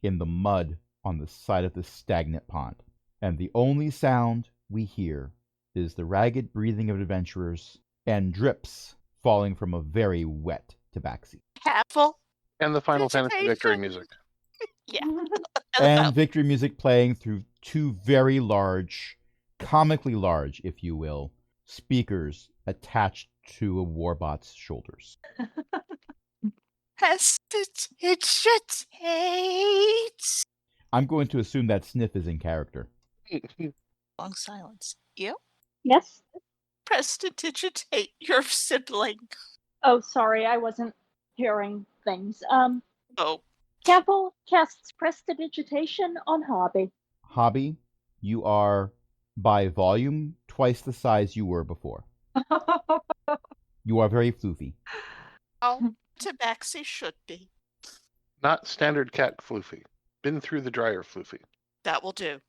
in the mud on the side of the stagnant pond. And the only sound we hear is the ragged breathing of adventurers and drips falling from a very wet tabaxi. Hatful? And the Final Fantasy victory Vegetation. music. Yeah. And victory music playing through 2 very large, comically large, if you will, speakers attached to a warbot's shoulders. Hesitate. I'm going to assume that Sniff is in character. Long silence. You? Yes? Prestidigitate your sibling. Oh, sorry, I wasn't hearing things. Oh, Cavill casts Prestidigitation on Hobby. Hobby, you are, by volume, twice the size you were before. You are very floofy. how tabaxi should be. Not standard cat floofy. Been through the dryer floofy. That will do.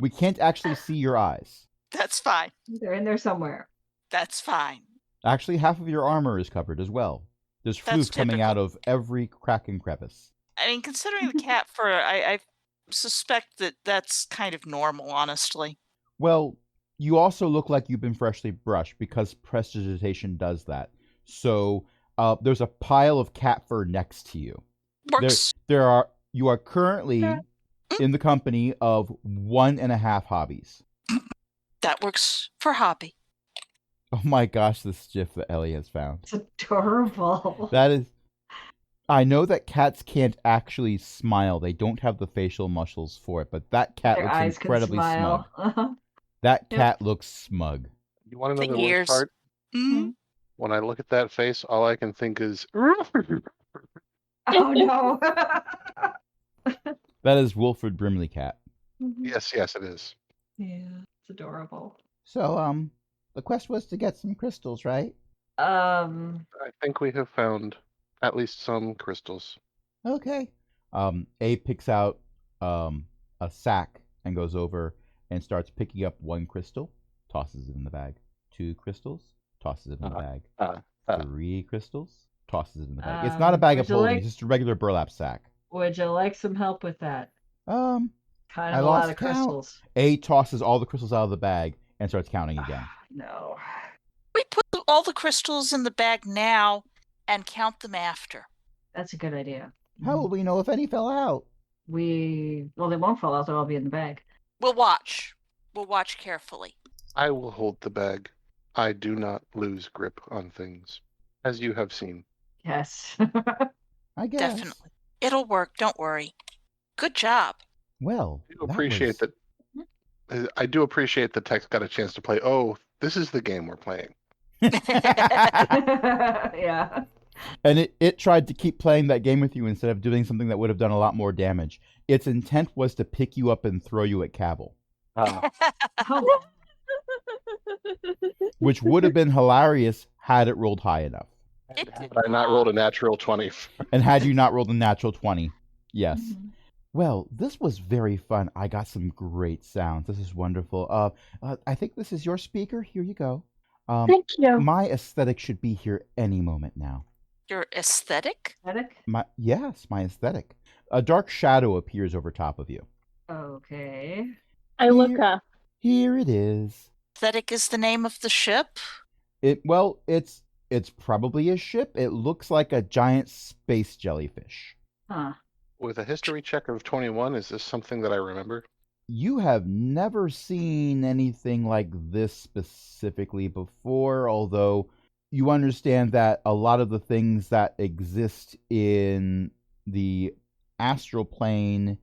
We can't actually see your eyes. That's fine. They're in there somewhere. That's fine. Actually, half of your armor is covered as well. There's That's floof coming typical. out of every crack and crevice. I mean, considering the cat fur, I suspect that that's kind of normal, honestly. Well, you also look like you've been freshly brushed because prestidigitation does that. So there's a pile of cat fur next to you. Works. You are currently in the company of 1.5 hobbies. That works for Hobby. Oh my gosh, this gif that Ellie has found. It's adorable. That is. I know that cats can't actually smile. They don't have the facial muscles for it, but that cat Their looks eyes can incredibly smug. smile. That Yep. cat looks smug. You want to The know the ears. worst part? Mm. When I look at that face, all I can think is Oh no. That is Wilfred Brimley cat. yes, yes, it is. Yeah, it's adorable. So, the quest was to get some crystals, right? I think we have found at least some crystals. Okay. A picks out a sack and goes over and starts picking up 1 crystal, tosses it in the bag. 2 crystals, tosses it in the bag. 3 crystals, tosses it in the bag. It's not a bag of would you holding, like- it's just a regular burlap sack. Would you like some help with that? Kind I of a lot lost of count. crystals. A tosses all the crystals out of the bag and starts counting again. No. We put all the crystals in the bag now and count them after. That's a good idea. How will we know if any fell out? Well, they won't fall out. They'll all be in the bag. We'll watch. We'll watch carefully. I will hold the bag. I do not lose grip on things, as you have seen. Yes. I guess. Definitely. It'll work. Don't worry. Good job. Well, I do appreciate that. I do appreciate that Tex got a chance to play. Oh, this is the game we're playing. Yeah. And it tried to keep playing that game with you instead of doing something that would have done a lot more damage. Its intent was to pick you up and throw you at Cavil, Oh, which would have been hilarious had it rolled high enough. It did Had I not rolled a natural 20. And had you not rolled a natural 20. Yes. Mhm. Well, this was very fun. I got some great sounds. This is wonderful. I think this is your speaker. Here you go. Thank you. My aesthetic should be here any moment now. Your aesthetic? Aesthetic? My aesthetic. A dark shadow appears over top of you. Okay. I look up. Here it is. Aesthetic is the name of the ship. It's probably a ship. It looks like a giant space jellyfish. Huh. With a history check of 21, is this something that I remember? You have never seen anything like this specifically before, although you understand that a lot of the things that exist in the astral plane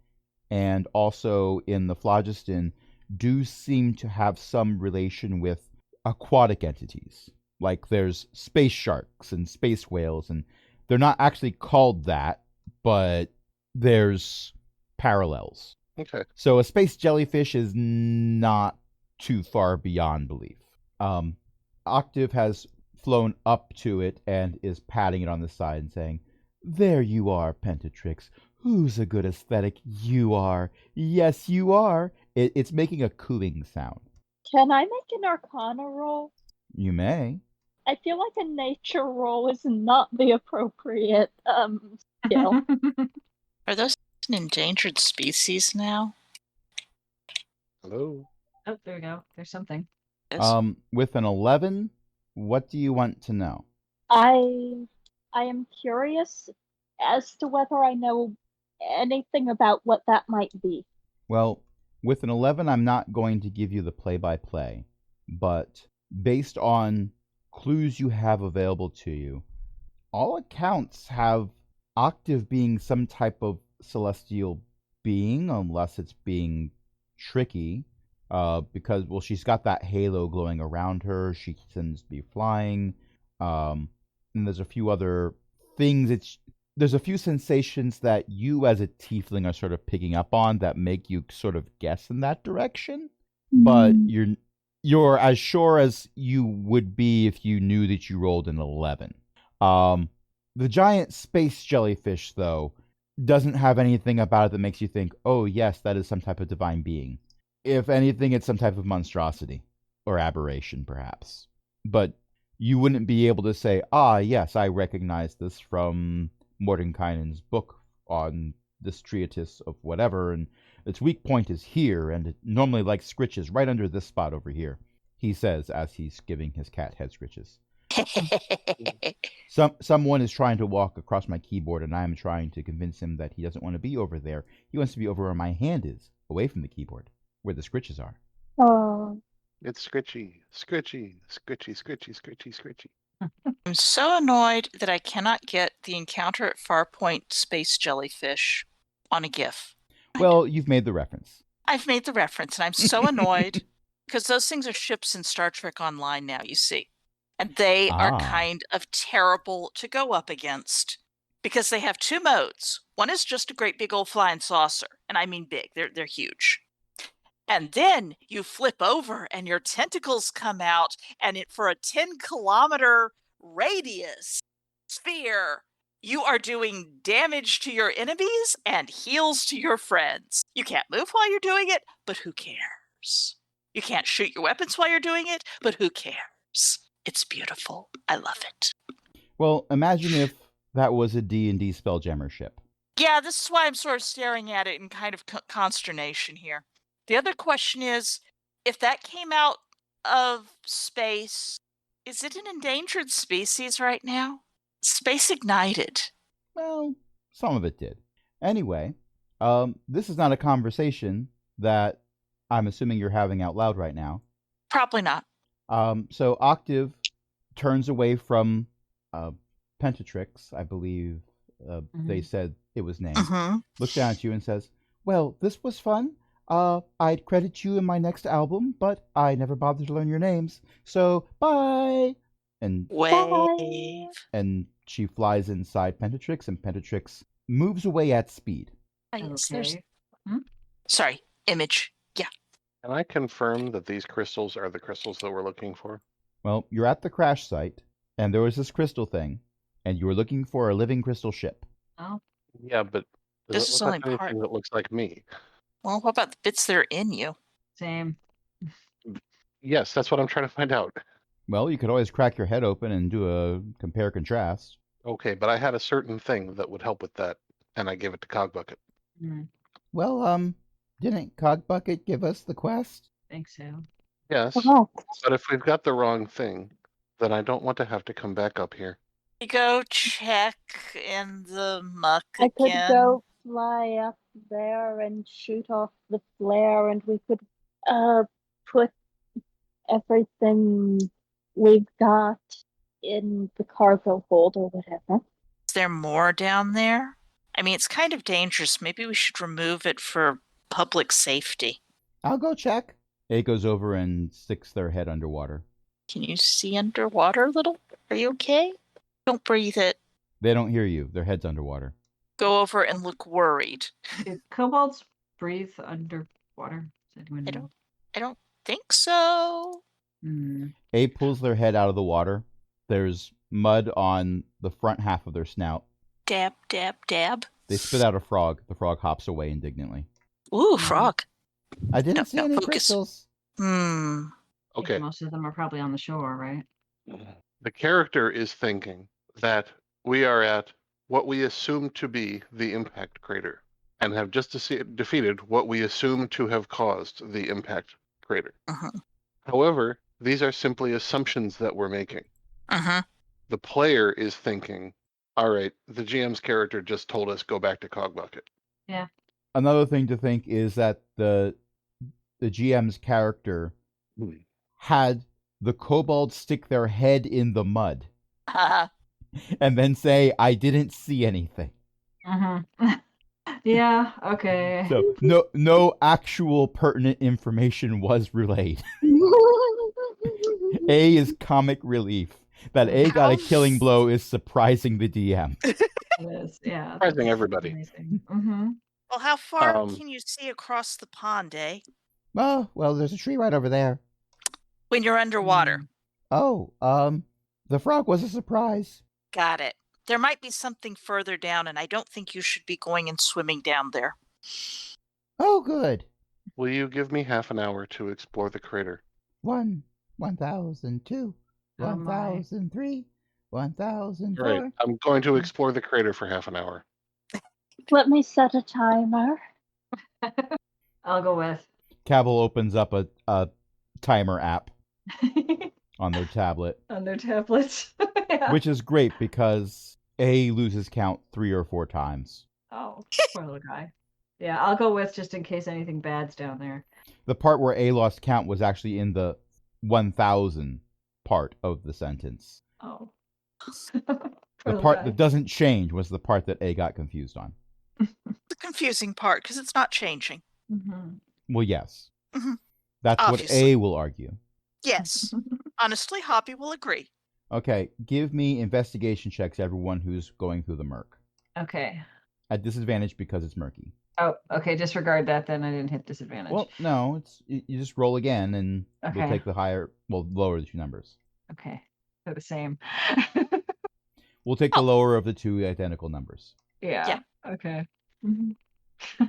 and also in the phlogiston do seem to have some relation with aquatic entities. Like there's space sharks and space whales, and they're not actually called that, but there's parallels. Okay. So a space jellyfish is not too far beyond belief. Octave has flown up to it and is patting it on the side and saying, "There you are, Pentatrix. Who's a good aesthetic? You are. Yes, you are." It's making a cooing sound. Can I make an Arcana roll? You may. I feel like a nature roll is not the appropriate skill. Are those an endangered species now? Hello. Oh, there we go. There's something. Yes. With an 11, what do you want to know? I am curious as to whether I know anything about what that might be. Well, with an 11, I'm not going to give you the play-by-play, but based on clues you have available to you, all accounts have Octave being some type of celestial being, unless it's being tricky, because, well, she's got that halo glowing around her, she tends to be flying, and there's a few other things. There's a few sensations that you as a tiefling are sort of picking up on that make you sort of guess in that direction, but you're as sure as you would be if you knew that you rolled an 11. The giant space jellyfish, though, doesn't have anything about it that makes you think, oh, yes, that is some type of divine being. If anything, it's some type of monstrosity or aberration, perhaps. But you wouldn't be able to say, yes, I recognize this from Mordenkainen's book on this treatise of whatever, and its weak point is here, and it normally likes scritches right under this spot over here, he says as he's giving his cat head scritches. Someone is trying to walk across my keyboard, and I'm trying to convince him that he doesn't want to be over there. He wants to be over where my hand is, away from the keyboard, where the scritches are. Oh. It's scritchy, scritchy, scritchy, scritchy, scritchy, scritchy. I'm so annoyed that I cannot get the Encounter at Farpoint space jellyfish on a GIF. Well, you've made the reference. I've made the reference, and I'm so annoyed because those things are ships in Star Trek Online now, you see. And they are kind of terrible to go up against because they have two modes. One is just a great big old flying saucer, and I mean big. They're huge. And then you flip over and your tentacles come out, and for a 10-kilometer radius sphere, you are doing damage to your enemies and heals to your friends. You can't move while you're doing it, but who cares? You can't shoot your weapons while you're doing it, but who cares? It's beautiful. I love it. Well, imagine if that was a D&D Spelljammer ship. Yeah, this is why I'm sort of staring at it in kind of consternation here. The other question is, if that came out of space, is it an endangered species right now? Space ignited. Well, some of it did. Anyway, this is not a conversation that I'm assuming you're having out loud right now. Probably not. So Octave turns away from Pentatrix, I believe they said it was named. Mm-hmm. Looks down at you and says, "Well, this was fun. I'd credit you in my next album, but I never bothered to learn your names. So bye." And Wave. and she flies inside Pentatrix, and Pentatrix moves away at speed. Yes, there's... Okay. Sorry, Image. Yeah. Can I confirm that these crystals are the crystals that we're looking for? Well, you're at the crash site, and there was this crystal thing, and you were looking for a living crystal ship. Oh, Yeah, but does This it is look like only anything part. that looks like me? Well, what about the bits that are in you? same. Yes, that's what I'm trying to find out. Well, you could always crack your head open and do a compare contrast. Okay, but I had a certain thing that would help with that, and I gave it to Cogbucket. Hmm, Well, didn't Cogbucket give us the quest? think so. Yes, Correct. but if we've got the wrong thing, then I don't want to have to come back up here. You go check in the muck I could again. go fly up there and shoot off the flare, and we could put everything we've got in the cargo hold or whatever. Is there more down there? I mean, it's kind of dangerous. Maybe we should remove it for public safety. I'll go check. A goes over and sticks their head underwater. Can you see underwater a little? Are you okay? Don't breathe it. They don't hear you. Their head's underwater. Go over and look worried. Do kobolds breathe underwater? Does anyone I know? don't think so. A pulls their head out of the water. There's mud on the front half of their snout. Dab, dab, dab. They spit out a frog. The frog hops away indignantly. Ooh, frog. I didn't see no, any focus. crystals. Hmm. I think Okay, most of them are probably on the shore, right? the character is thinking that we are at what we assume to be the impact crater, and have just defeated what we assume to have caused the impact crater. Mhm. However, these are simply assumptions that we're making. Mm-hmm. The player is thinking, all right, the GM's character just told us go back to Cogbucket. Another thing to think is that the GM's character had the kobolds stick their head in the mud and then say, "I didn't see anything." Mm-hmm. Yeah, okay. So no actual pertinent information was relayed. A is comic relief. That A got a killing blow is surprising the DM. It is, yeah. Surprising that's everybody. amazing. Mm-hmm. Well, how far Um, can you see across the pond, eh? Oh, well, there's a tree right over there. When you're underwater. Oh, the frog was a surprise. Got it. There might be something further down, and I don't think you should be going and swimming down there. Oh, good. Will you give me half an hour to explore the crater? 1,002, Oh, my. 1,003, 1,004. All right, I'm going to explore the crater for half an hour. Let me set a timer. I'll go with. Cavill opens up a timer app on their tablet, On their tablets. Yeah. which is great because A loses count 3 or 4 times. Oh, poor little guy. Yeah, I'll go with just in case anything bad's down there. The part where A lost count was actually in the 1,000 part of the sentence. Oh. The part that doesn't change was the part that A got confused on. The confusing part, because it's not changing. Mm-hmm. Well, yes. Mhm. That's Obviously. what A will argue. Yes. Honestly, Hoppy will agree. Okay, give me investigation checks, everyone who's going through the murk. Okay. At disadvantage because it's murky. Oh, okay. Disregard that then. I didn't hit disadvantage. Well, no, it's you just roll again and we'll Okay. take the higher, lower the 2 numbers. Okay. They're the same. We'll take the lower of the 2 identical numbers. Yeah. Okay. Mhm. All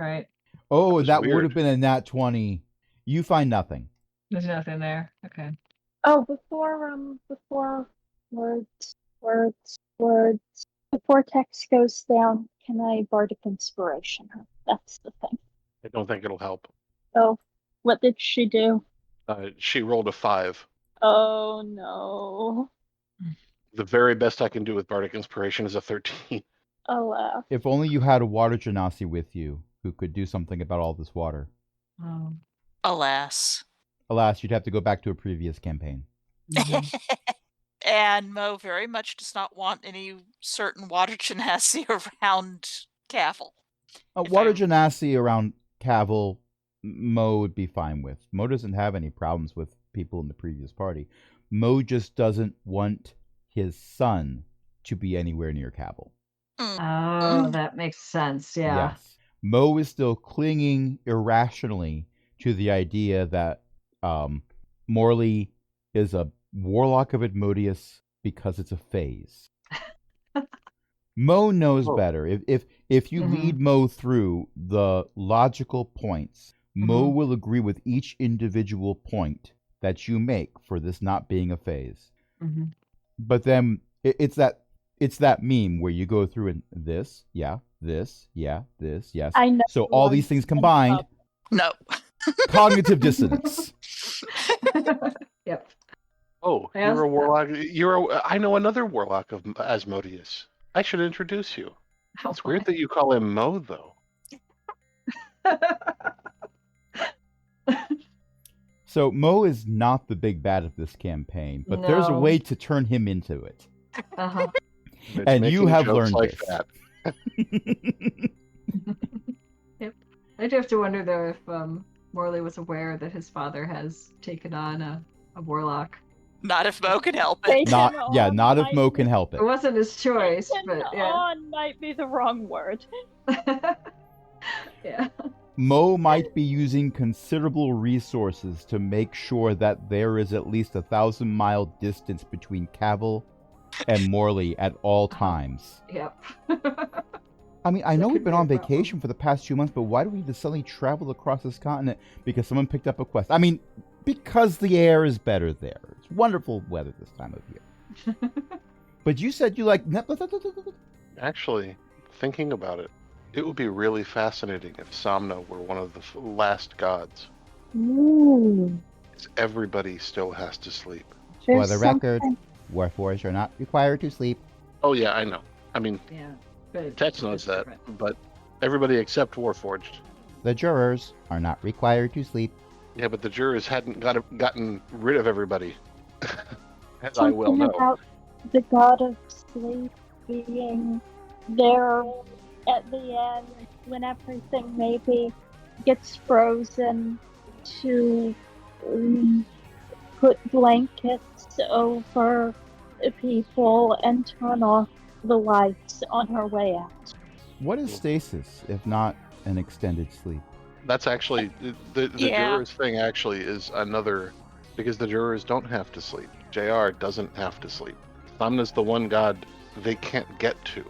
right. Oh, was that would weird. have been a nat 20. You find nothing. There's nothing there. Okay. Oh, before words, before text goes down, can I bardic inspiration her? That's the thing. I don't think it'll help. Oh, what did she do? She rolled a 5. Oh no. The very best I can do with Bardic Inspiration is a 13. Alas. If only you had a water genasi with you who could do something about all this water. Oh. Alas. Alas, you'd have to go back to a previous campaign. Mhm. And Mo very much does not want any certain water genasi around Cavil. If Water I- genasi around Cavill, Mo would be fine with. Mo doesn't have any problems with people in the previous party. Mo just doesn't want his son to be anywhere near Cavill. Oh, that makes sense. Yeah. Yes. Mo is still clinging irrationally to the idea that Morley is a warlock of Admodius because it's a phase. Mo knows Oh. better. If you Mhm. lead Mo through the logical points, Mo will agree with each individual point that you make for this not being a phase. Mhm. But then it's that meme where you go through and this, yeah, this, yeah, this, yes. I know. So all these things combined, No. cognitive dissonance. Yep. Oh, I you're a also- warlock. I know another warlock of Asmodeus. I should introduce you. Oh, It's weird that you call him Mo, though. So Mo is not the big bad of this campaign, but there's a No. way to turn him into it. Uh-huh. It's And you making have jokes learned like this. that. I do have to wonder though if Morley was aware that his father has taken on a warlock. Not if Mo can help it. Taken not on if Mo can help it. It wasn't his choice, Taken but yeah. on might be the wrong word. Yeah. Mo might be using considerable resources to make sure that there is at least 1,000-mile distance between Cavill and Morley at all times. Yep. I mean, I know That we've could been be a on problem. vacation for the past 2 months, but why do we just suddenly travel across this continent because someone picked up a quest? I mean, because the air is better there. It's wonderful weather this time of year. But you said you like... Actually, thinking about it, it would be really fascinating if Somna were one of the last gods. Ooh. 'Cause everybody still has to sleep. For There's the record, something- Warforged are not required to sleep. Oh yeah, I know. I mean, Yeah. But Tetz knows it's that, different. but everybody except Warforged. The jurors are not required to sleep. Yeah, but the jurors hadn't gotten rid of everybody. As I well something know. about the god of sleep being there at the end when everything maybe gets frozen to put blankets over people and turn off the lights on her way out. What is stasis if not an extended sleep? That's actually the Yeah. jurors thing. Actually, is another because the jurors don't have to sleep. JR doesn't have to sleep. Somna's the one god they can't get to.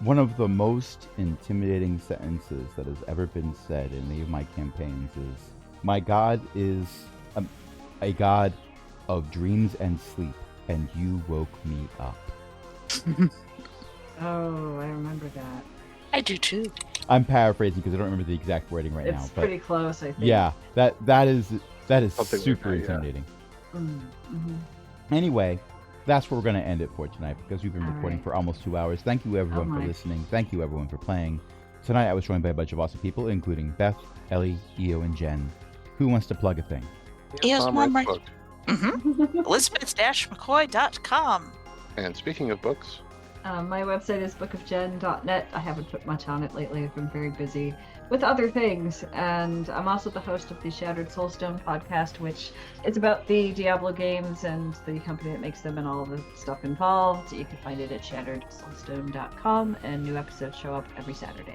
One of the most intimidating sentences that has ever been said in any of my campaigns is, "My god is a god of dreams and sleep, and you woke me up." Oh, I remember that. I do too. I'm paraphrasing because I don't remember the exact wording right now, It's but pretty close, I think. yeah, that is Something like super that, yeah. intimidating. Mm-hmm. Anyway, that's where we're going to end it for tonight because we've been All recording right. for almost 2 hours. Thank you everyone for my. listening. Thank you everyone for playing. Tonight I was joined by a bunch of awesome people, including Beth, Ellie, Io, and Jen. Who wants to plug a thing? Yes, Tom Mom, writes right. books. Mm-hmm. Elizabeth-mccoy.com. And speaking of books, My website is bookofjen.net. I haven't put much on it lately. I've been very busy with other things. And I'm also the host of the Shattered Soulstone podcast, which is about the Diablo games and the company that makes them and all the stuff involved. You can find it at shatteredsoulstone.com, and new episodes show up every Saturday.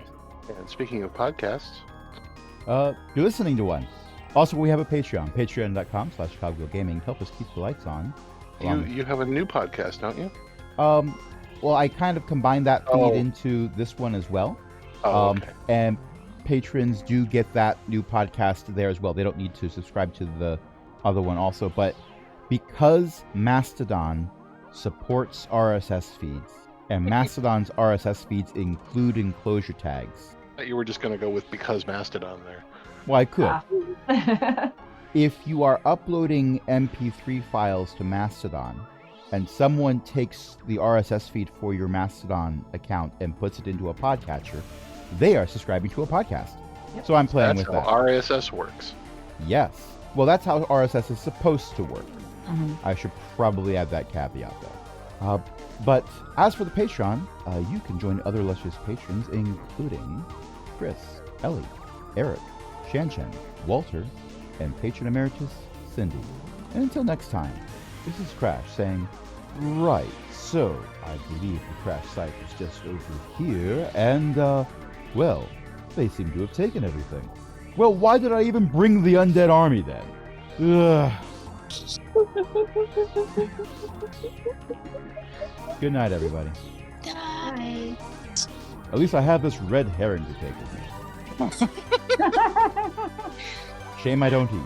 and speaking of podcasts, You're listening to one. Also, we have a Patreon, patreon.com/Cogwheel Gaming. Help us keep the lights on. you have a new podcast, don't you? Well, I kind of combined that feed Oh. into this one as well. Oh, okay. And patrons do get that new podcast there as well. They don't need to subscribe to the other one also. But because Mastodon supports RSS feeds And Mastodon's RSS feeds include enclosure tags. You were just going to go with because Mastodon there. Well, I could. Ah. If you are uploading MP3 files to Mastodon and someone takes the RSS feed for your Mastodon account and puts it into a podcatcher, they are subscribing to a podcast. Yep. So I'm playing That's with how that. RSS works. Yes. Well, that's how RSS is supposed to work. Mhm. I should probably add that caveat, though. But as for the Patreon, you can join other illustrious patrons, including Chris, Ellie, Eric, Shanshan, Walter, and patron emeritus Cindy. And until next time, this is Crash saying, right, so I believe the crash site was just over here, and, well, they seem to have taken everything. Well, why did I even bring the undead army then? Ugh. Good night, everybody. Bye. At least I have this red herring to take with me. Shame I don't eat.